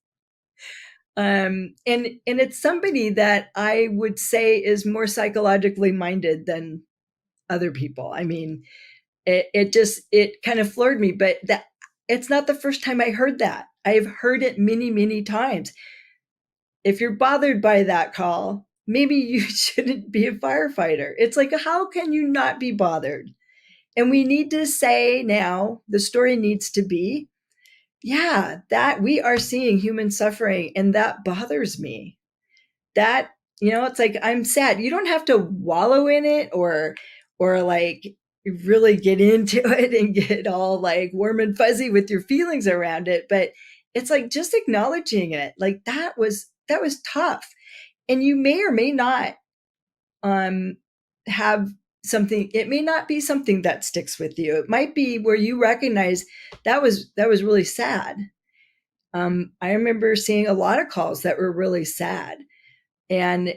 And it's somebody that I would say is more psychologically minded than other people. I mean, it kind of floored me, but that it's not the first time I heard that. I've heard it many, many times. If you're bothered by that call, maybe you shouldn't be a firefighter. It's like, how can you not be bothered? And we need to say now, the story needs to be, yeah, that we are seeing human suffering, and that bothers me. That, it's like, I'm sad. You don't have to wallow in it or like really get into it and get all like warm and fuzzy with your feelings around it. But it's like just acknowledging it. Like that was tough. And you may or may not have something, it may not be something that sticks with you. It might be where you recognize that was really sad. I remember seeing a lot of calls that were really sad, and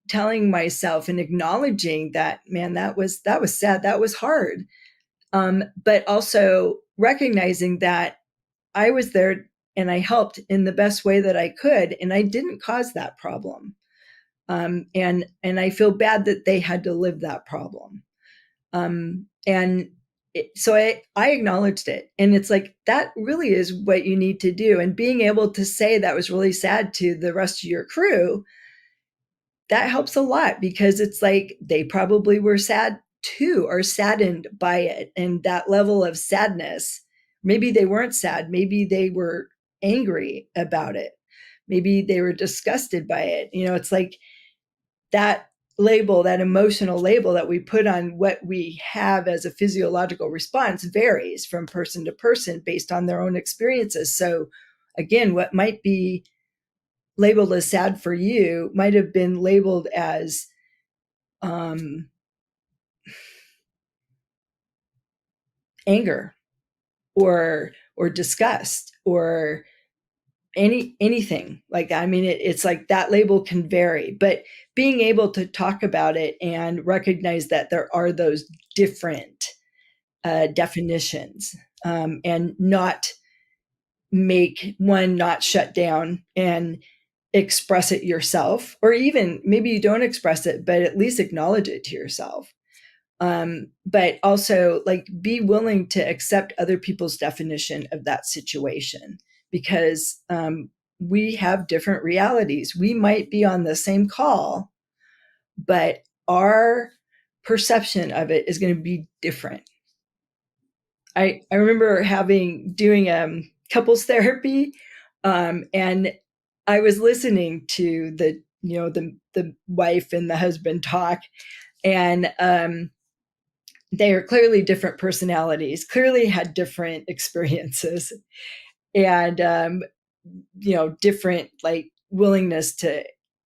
telling myself and acknowledging that, man, that was sad, that was hard. But also recognizing that I was there and I helped in the best way that I could, and I didn't cause that problem. And I feel bad that they had to live that problem. So I acknowledged it, and it's like, that really is what you need to do. And being able to say that was really sad to the rest of your crew, that helps a lot, because it's like they probably were sad too, or saddened by it. And that level of sadness, maybe they weren't sad, maybe they were angry about it, maybe they were disgusted by it. It's like that label, that emotional label that we put on what we have as a physiological response, varies from person to person based on their own experiences. So again, what might be labeled as sad for you might have been labeled as anger or disgust or anything like that. I mean, it's like that label can vary, but being able to talk about it and recognize that there are those different definitions, and not make one not shut down and express it yourself, or even maybe you don't express it, but at least acknowledge it to yourself. But also like be willing to accept other people's definition of that situation, because we have different realities. We might be on the same call, but our perception of it is going to be different. I remember doing couples therapy, and I was listening to the wife and the husband talk, and they are clearly different personalities, clearly had different experiences, and different like willingness to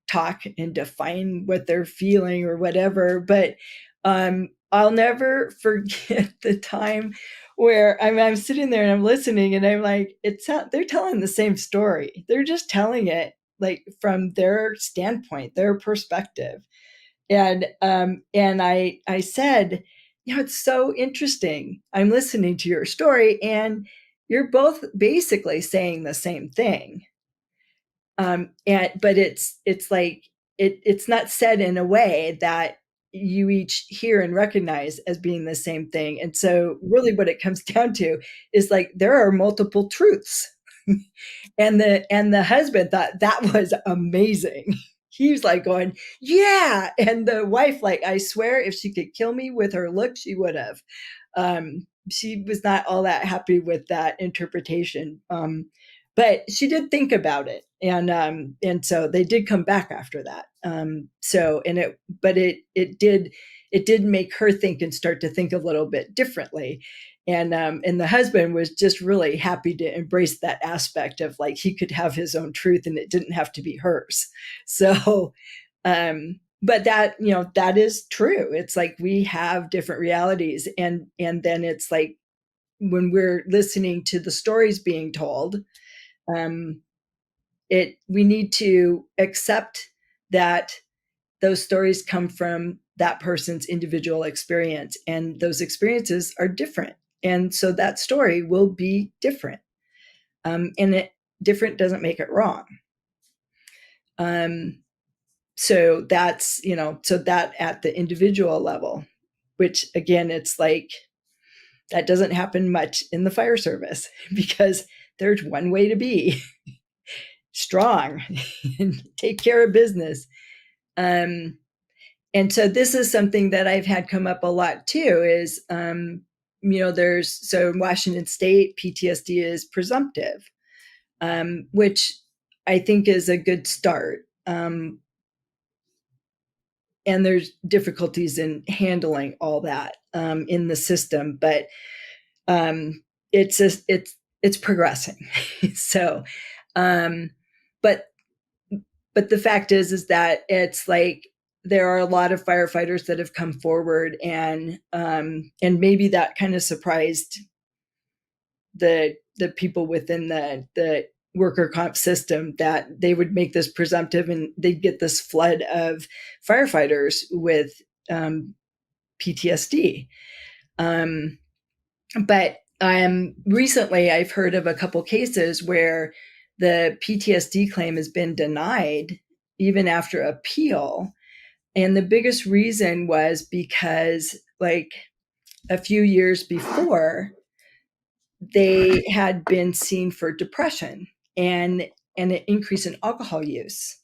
talk and define what they're feeling or whatever. But I'll never forget the time where I'm sitting there and I'm listening, and I'm like, they're telling the same story. They're just telling it like from their standpoint, their perspective. And I said, it's so interesting. I'm listening to your story, and you're both basically saying the same thing. But it's like it's not said in a way that you each hear and recognize as being the same thing. And so really what it comes down to is like there are multiple truths. And the husband thought that was amazing. He was like going, yeah. And the wife, like, I swear if she could kill me with her look, she would have. She was not all that happy with that interpretation. But she did think about it. And so they did come back after that. It did make her think and start to think a little bit differently. And the husband was just really happy to embrace that aspect of like he could have his own truth and it didn't have to be hers. So but that, that is true. It's like we have different realities, and then it's like when we're listening to the stories being told, we need to accept that those stories come from that person's individual experience, and those experiences are different, and so that story will be different, and different doesn't make it wrong. So that's, so that at the individual level, which again, it's like that doesn't happen much in the fire service because there's one way to be strong and take care of business. And so this is something that I've had come up a lot too, is, so in Washington State, PTSD is presumptive, which I think is a good start. And there's difficulties in handling all that in the system, but it's progressing. So, but the fact is that it's like there are a lot of firefighters that have come forward, and maybe that kind of surprised the people within the worker comp system, that they would make this presumptive and they'd get this flood of firefighters with PTSD. But recently I've heard of a couple cases where the PTSD claim has been denied even after appeal. And the biggest reason was because like a few years before, they had been seen for depression and an increase in alcohol use.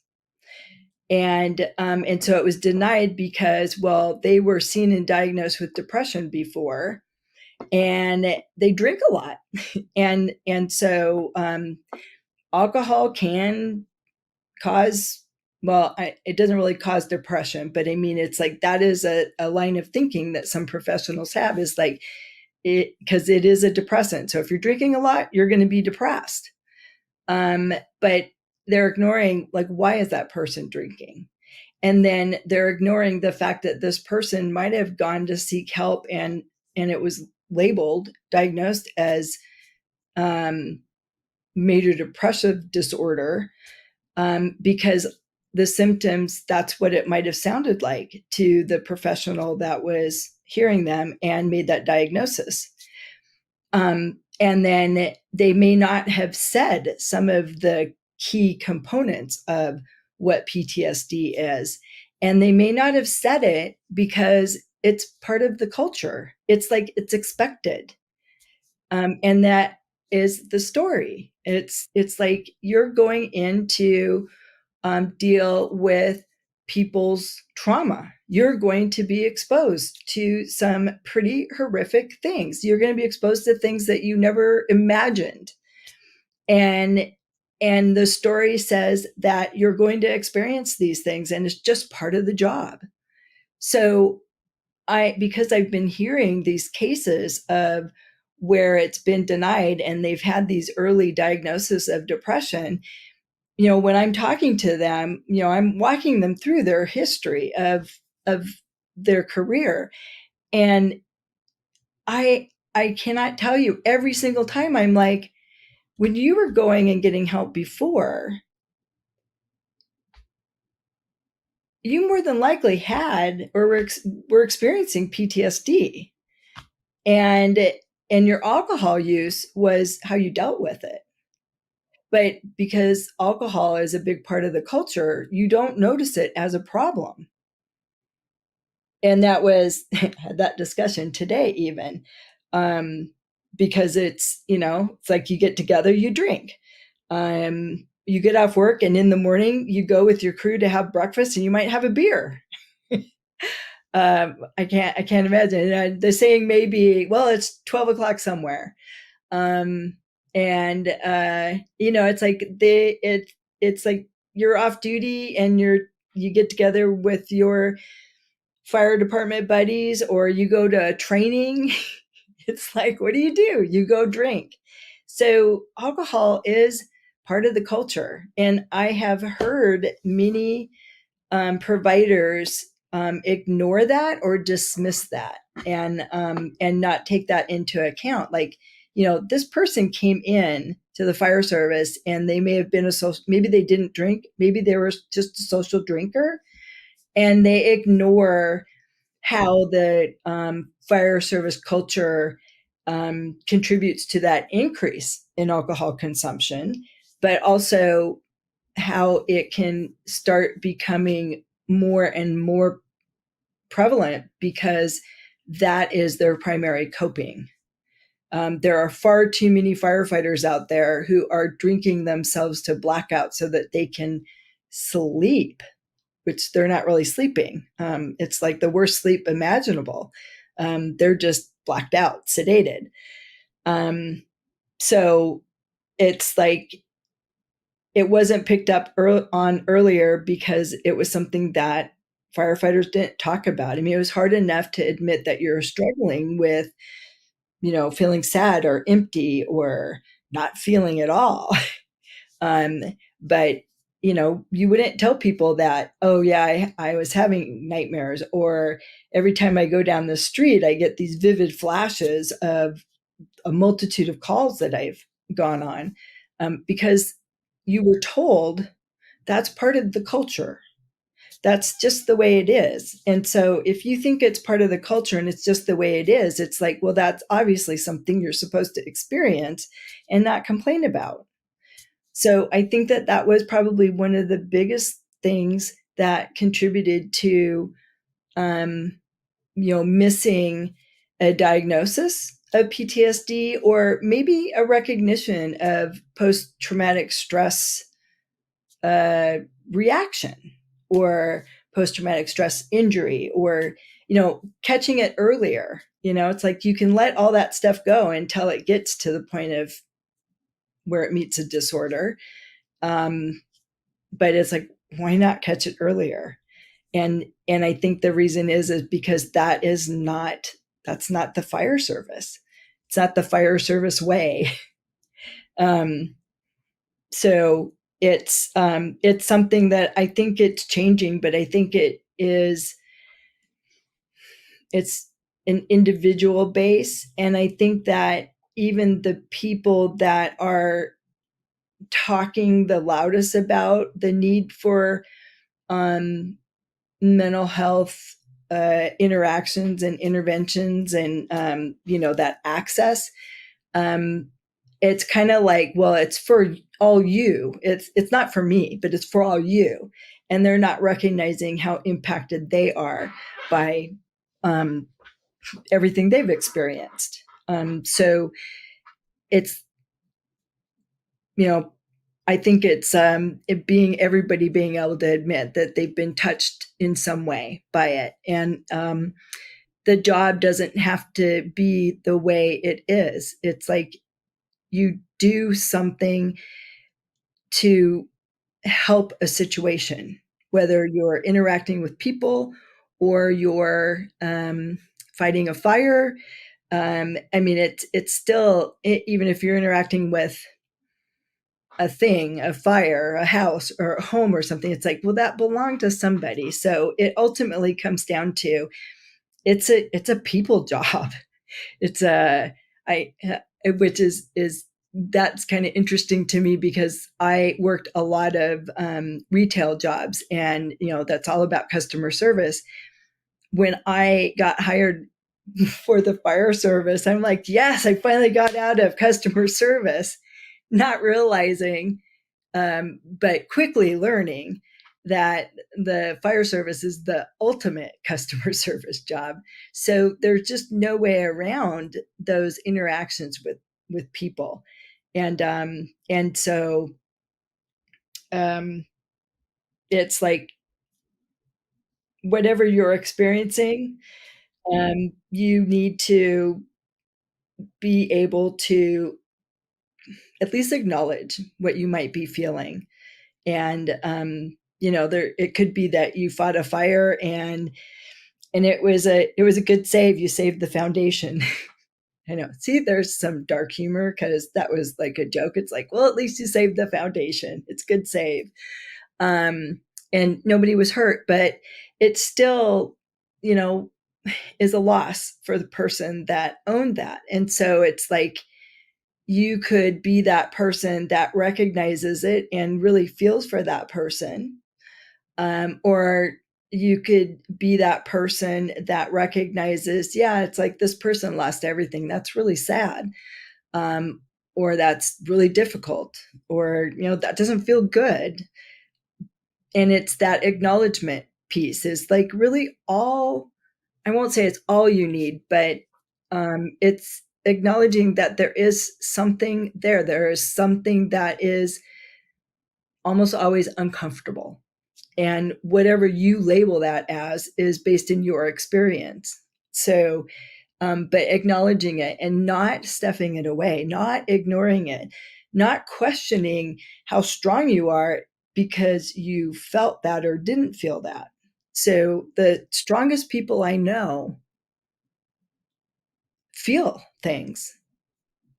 And so it was denied because, well, they were seen and diagnosed with depression before, and they drink a lot. and so alcohol can cause, well, it doesn't really cause depression, but I mean, it's like that is a line of thinking that some professionals have, is like, because it is a depressant. So if you're drinking a lot, you're going to be depressed. But they're ignoring, like, why is that person drinking? And then they're ignoring the fact that this person might have gone to seek help, and it was labeled, diagnosed as major depressive disorder, because the symptoms, that's what it might have sounded like to the professional that was hearing them and made that diagnosis. And then they may not have said some of the key components of what PTSD is. And they may not have said it because it's part of the culture. It's like, it's expected. And that is the story. It's like you're going in to deal with people's trauma. You're going to be exposed to some pretty horrific things. You're going to be exposed to things that you never imagined. And the story says that you're going to experience these things, and it's just part of the job. So because I've been hearing these cases of where it's been denied and they've had these early diagnoses of depression, when I'm talking to them, I'm walking them through their history of their career. And I cannot tell you, every single time I'm like, when you were going and getting help before, you more than likely had or were experiencing PTSD. And your alcohol use was how you dealt with it. But because alcohol is a big part of the culture, you don't notice it as a problem. And that was that discussion today, even, because it's, it's like you get together, you drink, you get off work, and in the morning you go with your crew to have breakfast, and you might have a beer. I can't imagine. The saying may be, well, it's 12 o'clock somewhere. It's like it's like you're off duty and you get together with your fire department buddies, or you go to a training It's like, what do? You go drink. So alcohol is part of the culture. And I have heard many providers ignore that or dismiss that and not take that into account. Like, this person came in to the fire service and they may have been maybe they didn't drink, maybe they were just a social drinker, and they ignore how the fire service culture contributes to that increase in alcohol consumption, but also how it can start becoming more and more prevalent because that is their primary coping. There are far too many firefighters out there who are drinking themselves to blackout so that they can sleep, which they're not really sleeping. It's like the worst sleep imaginable. They're just blacked out, sedated. So it's like it wasn't picked up on earlier because it was something that firefighters didn't talk about. I mean, it was hard enough to admit that you're struggling with, feeling sad or empty or not feeling at all. But you wouldn't tell people that, oh yeah, I was having nightmares, or every time I go down the street, I get these vivid flashes of a multitude of calls that I've gone on, because you were told that's part of the culture. That's just the way it is. And so if you think it's part of the culture and it's just the way it is, it's like, well, that's obviously something you're supposed to experience and not complain about. So I think that was probably one of the biggest things that contributed to, missing a diagnosis of PTSD, or maybe a recognition of post-traumatic stress reaction, or post-traumatic stress injury, or catching it earlier. It's like you can let all that stuff go until it gets to the point of where it meets a disorder. But it's like, why not catch it earlier? And I think the reason is because that's not the fire service. It's not the fire service way. So it's something that I think it's changing, but I think it's an individual base. And I think that even the people that are talking the loudest about the need for mental health interactions and interventions and that access, it's kind of like, well, it's for all you. It's not for me, but it's for all you. And they're not recognizing how impacted they are by everything they've experienced. So it's, I think it's everybody being able to admit that they've been touched in some way by it. And the job doesn't have to be the way it is. It's like you do something to help a situation, whether you're interacting with people or you're fighting a fire. I mean, it's still, even if you're interacting with a thing, a fire, a house, or a home or something, it's like, well, that belonged to somebody. So it ultimately comes down to it's a people job. It's which is that's kind of interesting to me because I worked a lot of retail jobs, and that's all about customer service. When I got hired for the fire service, I'm like, yes, I finally got out of customer service, not realizing, but quickly learning that the fire service is the ultimate customer service job. So there's just no way around those interactions with people. And so it's like, whatever you're experiencing, you need to be able to at least acknowledge what you might be feeling. And it could be that you fought a fire and it was a good save. You saved the foundation. I know. See, there's some dark humor because that was like a joke. It's like, well, at least you saved the foundation. It's good save. And nobody was hurt, but it still, is a loss for the person that owned that. And so it's like you could be that person that recognizes it and really feels for that person. Or you could be that person that recognizes, yeah, it's like this person lost everything. That's really sad. Or that's really difficult, or, that doesn't feel good. And it's that acknowledgement piece is like really all, I won't say it's all you need, but it's acknowledging that there is something there. There is something that is almost always uncomfortable. And whatever you label that as is based in your experience. So, but acknowledging it and not stuffing it away, not ignoring it, not questioning how strong you are because you felt that or didn't feel that. So the strongest people I know feel things.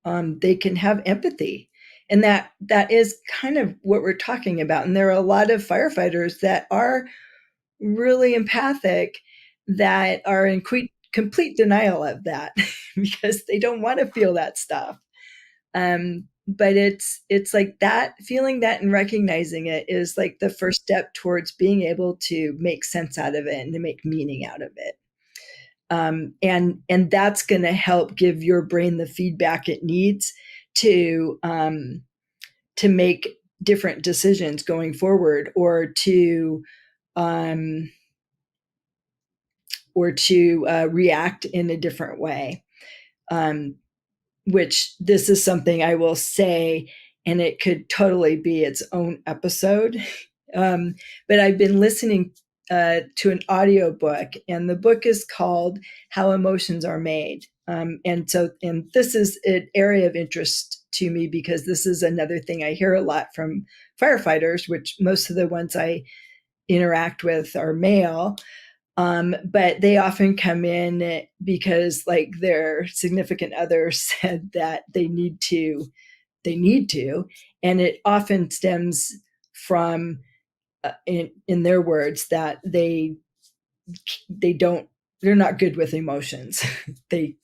They can have empathy. And that is kind of what we're talking about. And there are a lot of firefighters that are really empathic that are in complete denial of that because they don't want to feel that stuff. But it's like that, feeling that and recognizing it is like the first step towards being able to make sense out of it and to make meaning out of it. And that's going to help give your brain the feedback it needs to make different decisions going forward, or to react in a different way. Which this is something I will say, and it could totally be its own episode. But I've been listening to an audiobook, and the book is called How Emotions Are Made. And this is an area of interest to me because this is another thing I hear a lot from firefighters, which most of the ones I interact with are male. But they often come in because like their significant other said that they need to, and it often stems from, in their words, that they're not good with emotions. they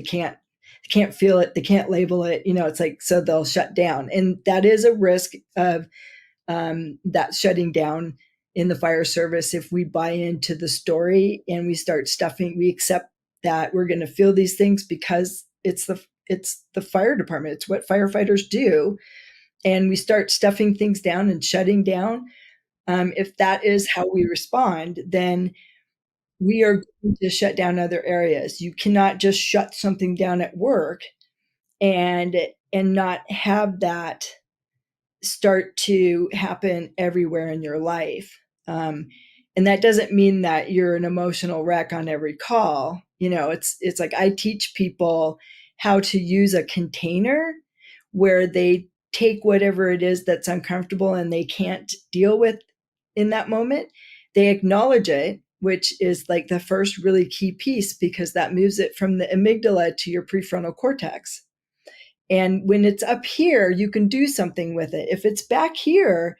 can't feel it. They can't label it. It's like, so they'll shut down. And that is a risk of that shutting down in the fire service. If we buy into the story and we start stuffing, we accept that we're going to feel these things because it's the fire department. It's what firefighters do. And we start stuffing things down and shutting down. If that is how we respond, then we are going to shut down other areas. You cannot just shut something down at work and not have that start to happen everywhere in your life. And that doesn't mean that you're an emotional wreck on every call. It's like I teach people how to use a container where they take whatever it is that's uncomfortable and they can't deal with in that moment. They acknowledge it, which is like the first really key piece, because that moves it from the amygdala to your prefrontal cortex. And when it's up here, you can do something with it. If it's back here,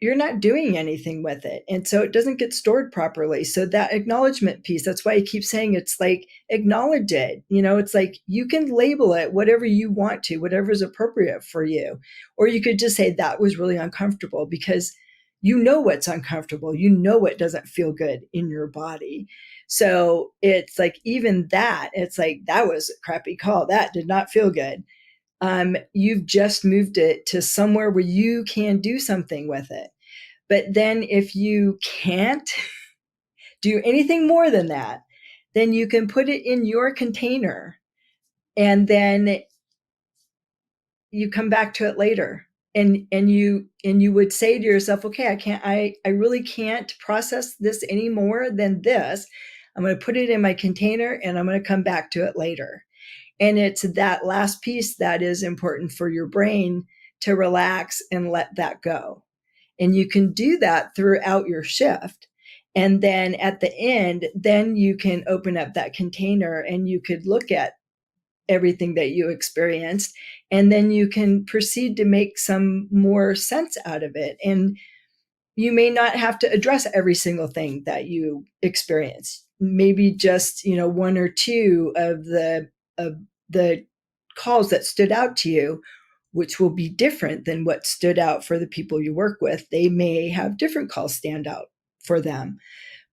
you're not doing anything with it. And so it doesn't get stored properly. So that acknowledgement piece, that's why I keep saying it's like, acknowledge it. It's like you can label it whatever you want to, whatever is appropriate for you. Or you could just say that was really uncomfortable, because you know what's uncomfortable. You know what doesn't feel good in your body. So it's like, even that, it's like, that was a crappy call. That did not feel good. You've just moved it to somewhere where you can do something with it. But then if you can't do anything more than that, then you can put it in your container, and then you come back to it later. And you would say to yourself, okay, I really can't process this any more than this. I'm going to put it in my container and I'm going to come back to it later. And it's that last piece that is important for your brain to relax and let that go. And you can do that throughout your shift. And then at the end, then you can open up that container and you could look at everything that you experienced, and then you can proceed to make some more sense out of it. And you may not have to address every single thing that you experience. Maybe just, one or two of the calls that stood out to you, which will be different than what stood out for the people you work with. They may have different calls stand out for them,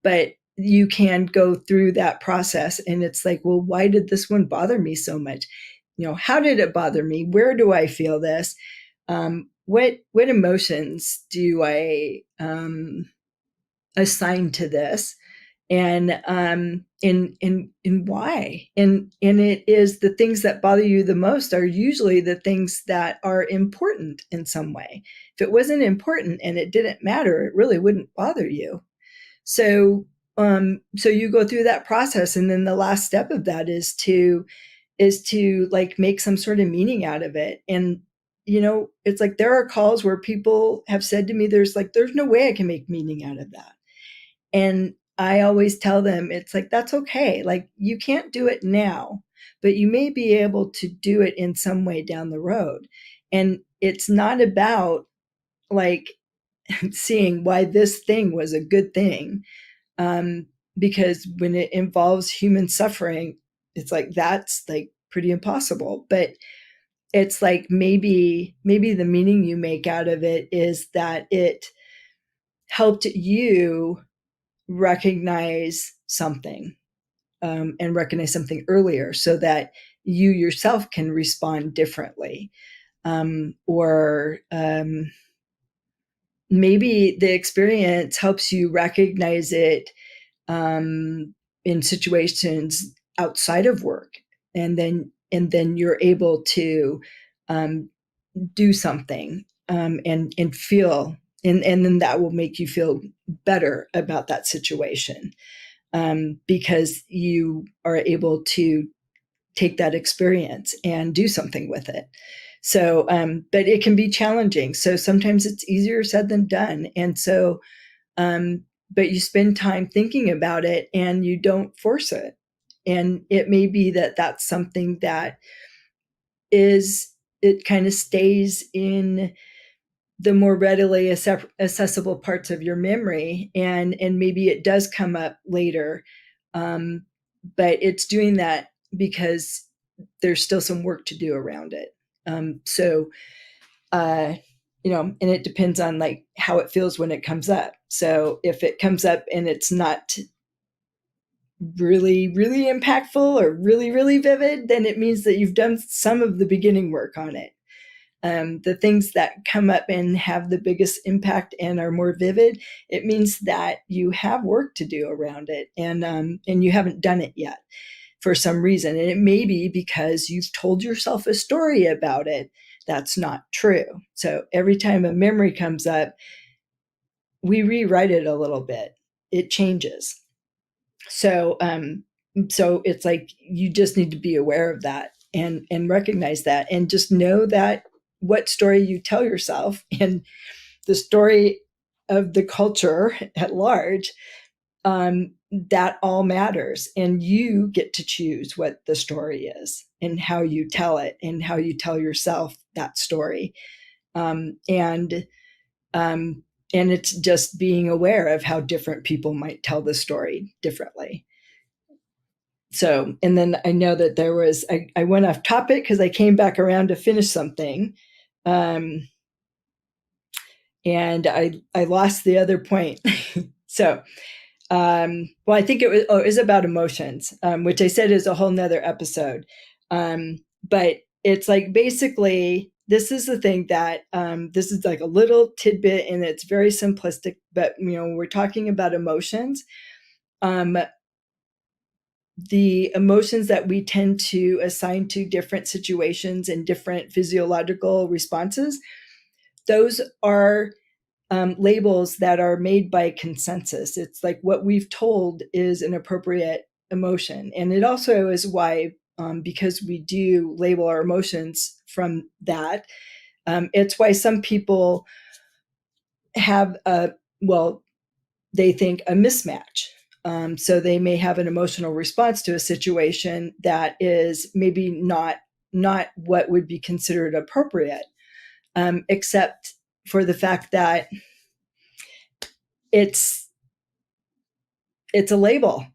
but you can go through that process. And it's like, well, why did this one bother me so much? How did it bother me? Where do I feel this? What emotions do I assign to this? And why? And it is the things that bother you the most are usually the things that are important in some way. If it wasn't important and it didn't matter, it really wouldn't bother you. So you go through that process, and then the last step of that is to like make some sort of meaning out of it. And it's like there are calls where people have said to me, there's no way I can make meaning out of that. And I always tell them, it's like, that's okay. Like, you can't do it now, but you may be able to do it in some way down the road. And it's not about like seeing why this thing was a good thing. Because when it involves human suffering, it's like, that's like pretty impossible. But it's like, maybe the meaning you make out of it is that it helped you recognize something, and recognize something earlier so that you yourself can respond differently. Or maybe the experience helps you recognize it in situations outside of work, and then you're able to do something and feel, and then that will make you feel better about that situation, because you are able to take that experience and do something with it. So, but it can be challenging. So sometimes it's easier said than done. And so, but you spend time thinking about it and you don't force it. And it may be that that's something that it kind of stays in the more readily accessible parts of your memory, and maybe it does come up later, but it's doing that because there's still some work to do around it. And it depends on like how it feels when it comes up. So if it comes up and it's not really, really impactful or really, really vivid, then it means that you've done some of the beginning work on it. The things that come up and have the biggest impact and are more vivid, it means that you have work to do around it, and you haven't done it yet for some reason. And it may be because you've told yourself a story about it that's not true. So every time a memory comes up, we rewrite it a little bit. It changes. So it's like you just need to be aware of that and recognize that, and just know that what story you tell yourself and the story of the culture at large, that all matters. And you get to choose what the story is and how you tell it and how you tell yourself that story. And it's just being aware of how different people might tell the story differently. So, and then I know that there was, I went off topic because I came back around to finish something. And I lost the other point. So, well, I think it was about emotions, which I said is a whole nother episode. But it's like, basically, this is the thing that, this is like a little tidbit and it's very simplistic, but when we're talking about emotions, the emotions that we tend to assign to different situations and different physiological responses, those are labels that are made by consensus. It's like what we've told is an appropriate emotion. And it also is why, because we do label our emotions from that, it's why some people have they think a mismatch So they may have an emotional response to a situation that is maybe not what would be considered appropriate, except for the fact that it's a label.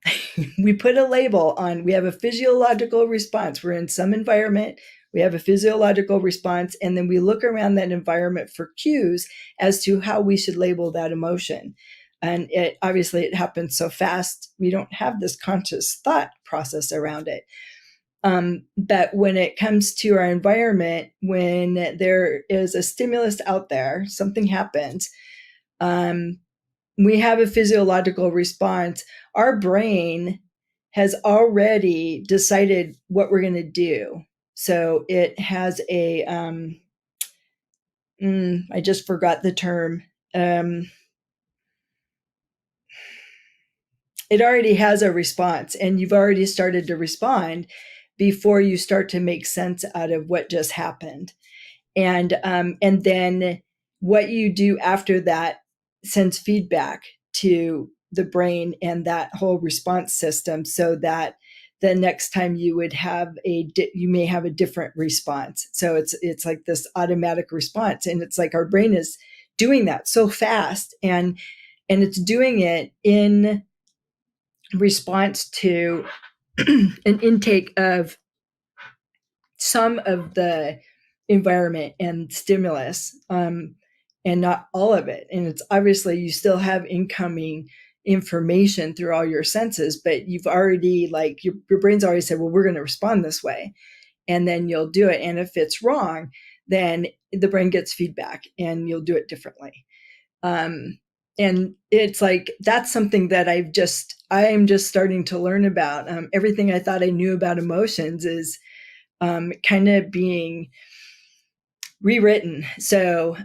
We put a label on, we have a physiological response. We're in some environment, we have a physiological response, and then we look around that environment for cues as to how we should label that emotion. And it obviously it happens so fast, we don't have this conscious thought process around it. But when it comes to our environment, when there is a stimulus out there, something happens, we have a physiological response. Our brain has already decided what we're going to do. So it has a, I just forgot the term. It already has a response, and you've already started to respond before you start to make sense out of what just happened. And then what you do after that sends feedback to the brain and that whole response system, so that the next time you would have you may have a different response. So it's like this automatic response, and it's like our brain is doing that so fast, and it's doing it in response to an intake of some of the environment and stimulus, and not all of it. And it's obviously you still have incoming information through all your senses, but you've already, like, your brain's already said, well, we're going to respond this way, and then you'll do it. And if it's wrong, then the brain gets feedback and you'll do it differently. And it's like, that's something that I am just starting to learn about. Everything I thought I knew about emotions is kind of being rewritten. So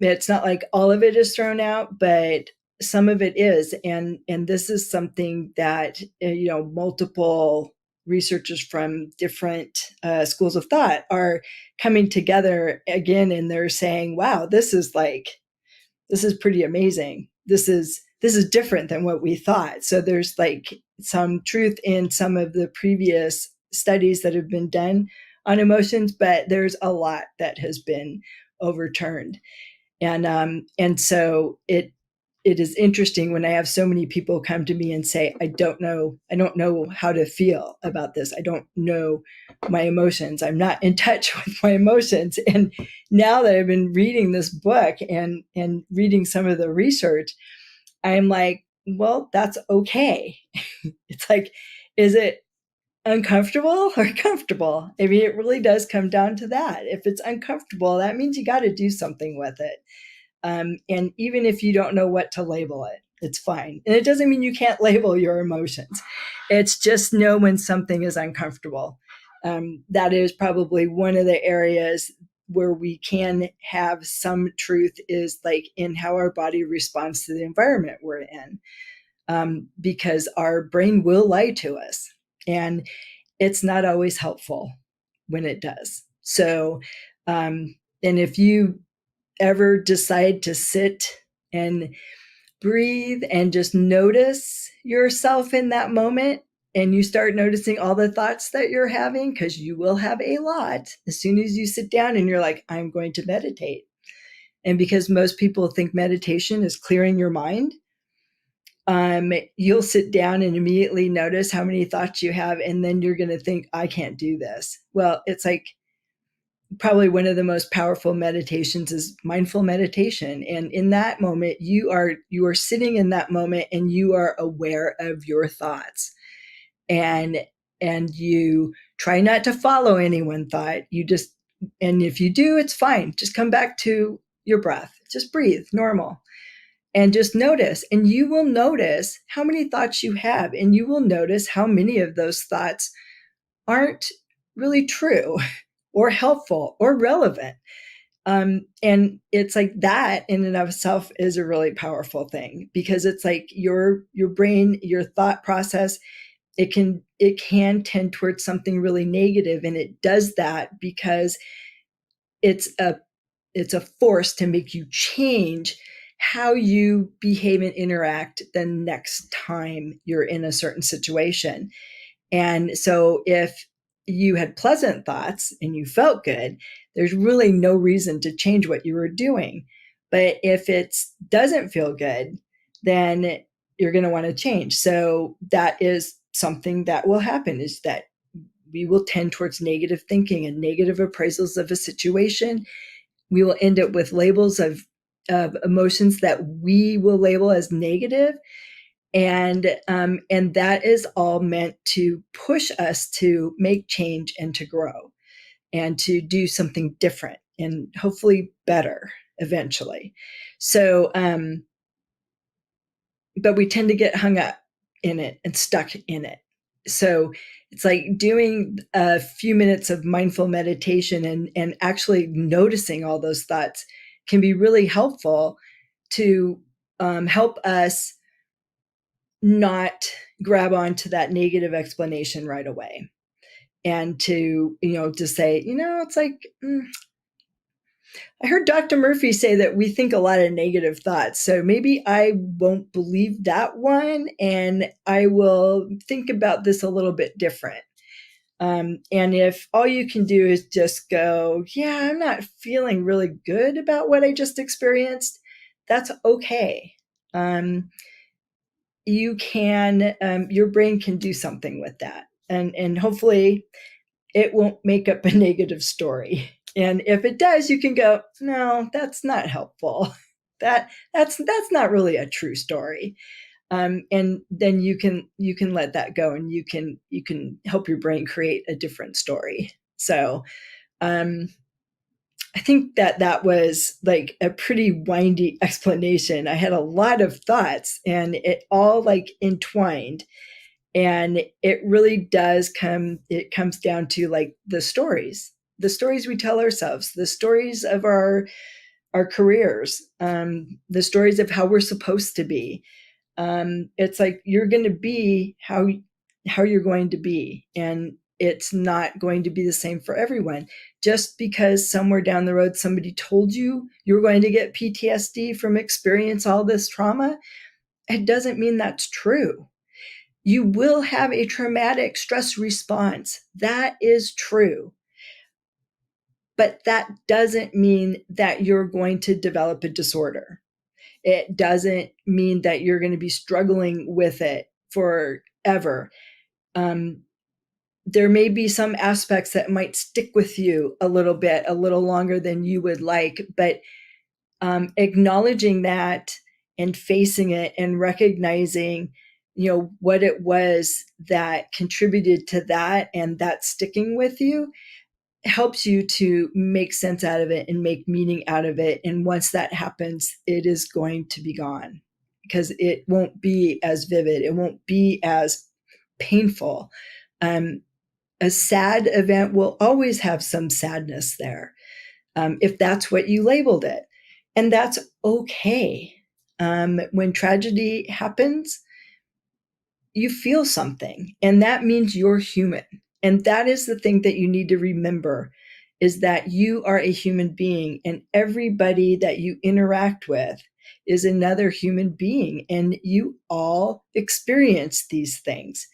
it's not like all of it is thrown out, but some of it is. And this is something that, multiple researchers from different schools of thought are coming together again, and they're saying, wow, this is pretty amazing. This is different than what we thought. So there's like some truth in some of the previous studies that have been done on emotions, but there's a lot that has been overturned. And so it is interesting when I have so many people come to me and say, I don't know how to feel about this. I don't know my emotions. I'm not in touch with my emotions. And now that I've been reading this book and reading some of the research, I'm like, well, that's okay. It's like, is it uncomfortable or comfortable? I mean, it really does come down to that. If it's uncomfortable, that means you got to do something with it. And even if you don't know what to label it, it's fine. And it doesn't mean you can't label your emotions. It's just know when something is uncomfortable. That is probably one of the areas where we can have some truth, is like in how our body responds to the environment we're in. Because our brain will lie to us, and it's not always helpful when it does. So, and if you ever decide to sit and breathe and just notice yourself in that moment, and you start noticing all the thoughts that you're having, because you will have a lot as soon as you sit down and you're like, I'm going to meditate. And because most people think meditation is clearing your mind, you'll sit down and immediately notice how many thoughts you have, and then you're going to think, I can't do this. Well, it's like, probably one of the most powerful meditations is mindful meditation. And in that moment, you are sitting in that moment, and you are aware of your thoughts. And you try not to follow any one thought. And if you do, it's fine. Just come back to your breath. Just breathe normal. And just notice. And you will notice how many thoughts you have. And you will notice how many of those thoughts aren't really true or helpful or relevant. And it's like that in and of itself is a really powerful thing, because it's like your brain, your thought process, it can tend towards something really negative. And it does that because it's a force to make you change how you behave and interact the next time you're in a certain situation. And so if you had pleasant thoughts and you felt good, there's really no reason to change what you were doing. But if it doesn't feel good, then you're going to want to change. So that is something that will happen, is that we will tend towards negative thinking and negative appraisals of a situation. We will end up with labels of emotions that we will label as negative. And that is all meant to push us to make change and to grow and to do something different and hopefully better eventually. So, but we tend to get hung up in it and stuck in it. So it's like doing a few minutes of mindful meditation and actually noticing all those thoughts can be really helpful to help us not grab onto that negative explanation right away. And to, to say, it's like, I heard Dr. Murphy say that we think a lot of negative thoughts. So maybe I won't believe that one, and I will think about this a little bit different. And if all you can do is just go, yeah, I'm not feeling really good about what I just experienced, that's okay. You can, your brain can do something with that. And hopefully it won't make up a negative story. And if it does, you can go, no, that's not helpful. That's not really a true story. And then you can let that go, and you can help your brain create a different story. So I think that was like a pretty windy explanation. I had a lot of thoughts, and it all like entwined. And it really comes down to like the stories we tell ourselves, the stories of our careers, the stories of how we're supposed to be. It's like you're going to be how you're going to be, and it's not going to be the same for everyone. Just because somewhere down the road somebody told you you're going to get PTSD from experience all this trauma, it doesn't mean that's true. You will have a traumatic stress response. That is true. But that doesn't mean that you're going to develop a disorder. It doesn't mean that you're going to be struggling with it forever. There may be some aspects that might stick with you a little longer than you would like, but acknowledging that and facing it and recognizing, what it was that contributed to that and that sticking with you helps you to make sense out of it and make meaning out of it. And once that happens, it is going to be gone, because it won't be as vivid. It won't be as painful. A sad event will always have some sadness there, if that's what you labeled it. And that's okay. When tragedy happens, you feel something, and that means you're human. And that is the thing that you need to remember, is that you are a human being, and everybody that you interact with is another human being, and you all experience these things.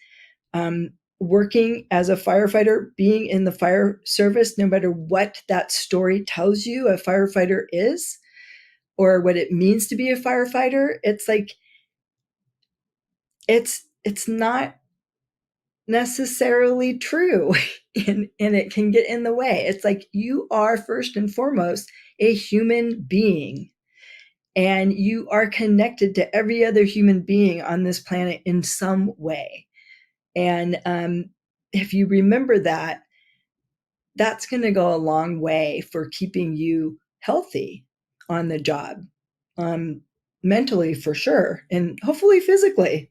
Working as a firefighter, being in the fire service, no matter what that story tells you a firefighter is, or what it means to be a firefighter, it's like, it's not necessarily true, and it can get in the way. It's like, you are first and foremost a human being, and you are connected to every other human being on this planet in some way. And if you remember that, that's going to go a long way for keeping you healthy on the job, mentally for sure, and hopefully physically.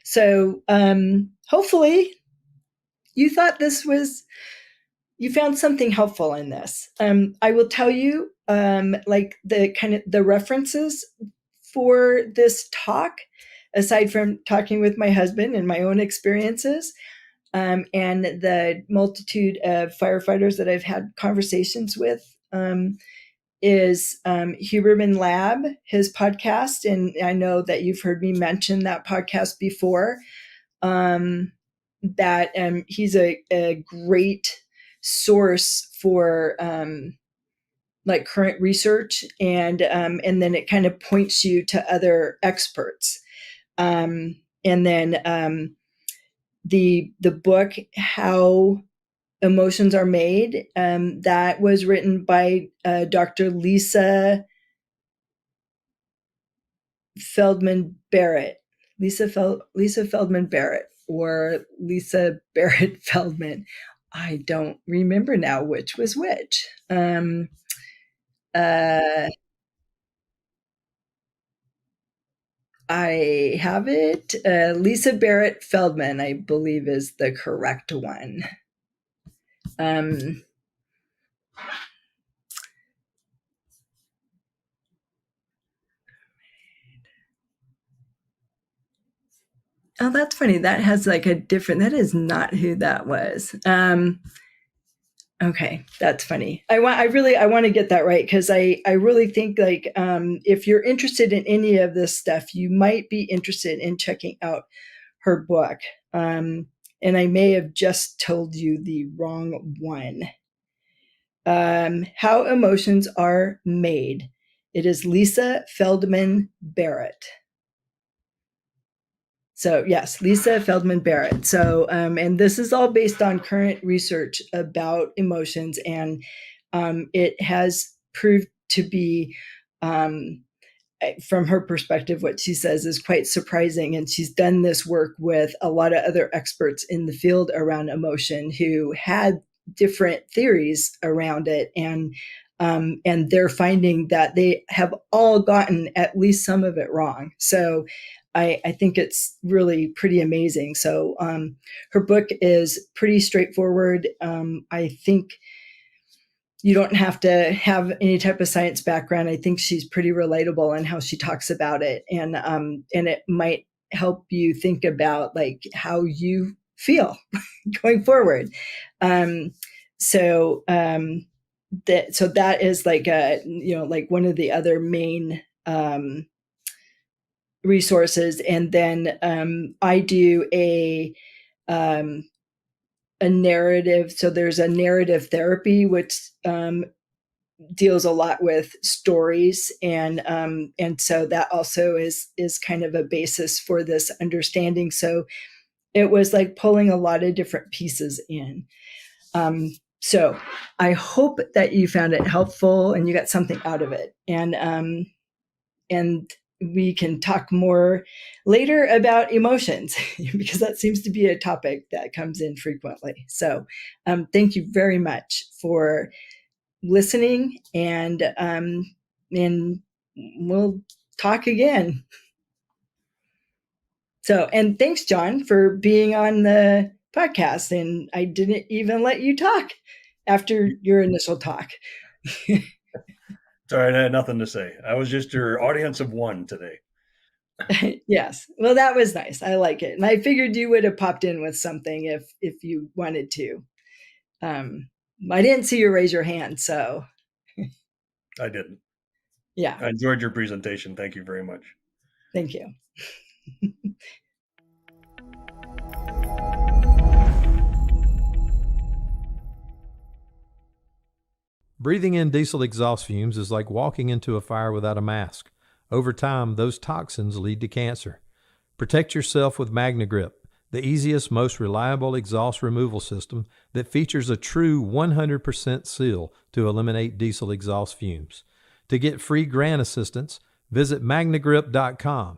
So hopefully you found something helpful in this. I will tell you, like the references for this talk, aside from talking with my husband and my own experiences, and the multitude of firefighters that I've had conversations with, is Huberman Lab, his podcast. And I know that you've heard me mention that podcast before. That he's a great source for like current research, and then it kind of points you to other experts. And then the book How Emotions Are Made, that was written by Dr. Lisa Feldman Barrett. Lisa Feldman Barrett, or Lisa Barrett Feldman. I don't remember now which was which. I have it. Lisa Barrett Feldman, I believe, is the correct one. Oh, that's funny. That has like a different, that is not who that was. Okay, that's funny. I want to get that right, because I really think like if you're interested in any of this stuff, you might be interested in checking out her book. And I may have just told you the wrong one. How Emotions Are Made. It is Lisa Feldman Barrett. So yes, Lisa Feldman Barrett. So, and this is all based on current research about emotions, and it has proved to be, from her perspective, what she says is quite surprising. And she's done this work with a lot of other experts in the field around emotion who had different theories around it, and they're finding that they have all gotten at least some of it wrong. So I think it's really pretty amazing. So her book is pretty straightforward. I think you don't have to have any type of science background. I think she's pretty relatable in how she talks about it, and it might help you think about like how you feel going forward. So that is like like one of the other main resources. And then I do a narrative. So there's a narrative therapy, which deals a lot with stories, and so that also is kind of a basis for this understanding. So it was like pulling a lot of different pieces in. So I hope that you found it helpful and you got something out of it. And we can talk more later about emotions, because that seems to be a topic that comes in frequently. So thank you very much for listening, and we'll talk again. So, and thanks, John, for being on the podcast. And I didn't even let you talk after your initial talk. Sorry, I had nothing to say. I was just your audience of one today. Yes. Well, that was nice. I like it. And I figured you would have popped in with something if you wanted to. I didn't see you raise your hand, so. I didn't. Yeah. I enjoyed your presentation. Thank you very much. Thank you. Breathing in diesel exhaust fumes is like walking into a fire without a mask. Over time, those toxins lead to cancer. Protect yourself with MagneGrip, the easiest, most reliable exhaust removal system that features a true 100% seal to eliminate diesel exhaust fumes. To get free grant assistance, visit MagneGrip.com.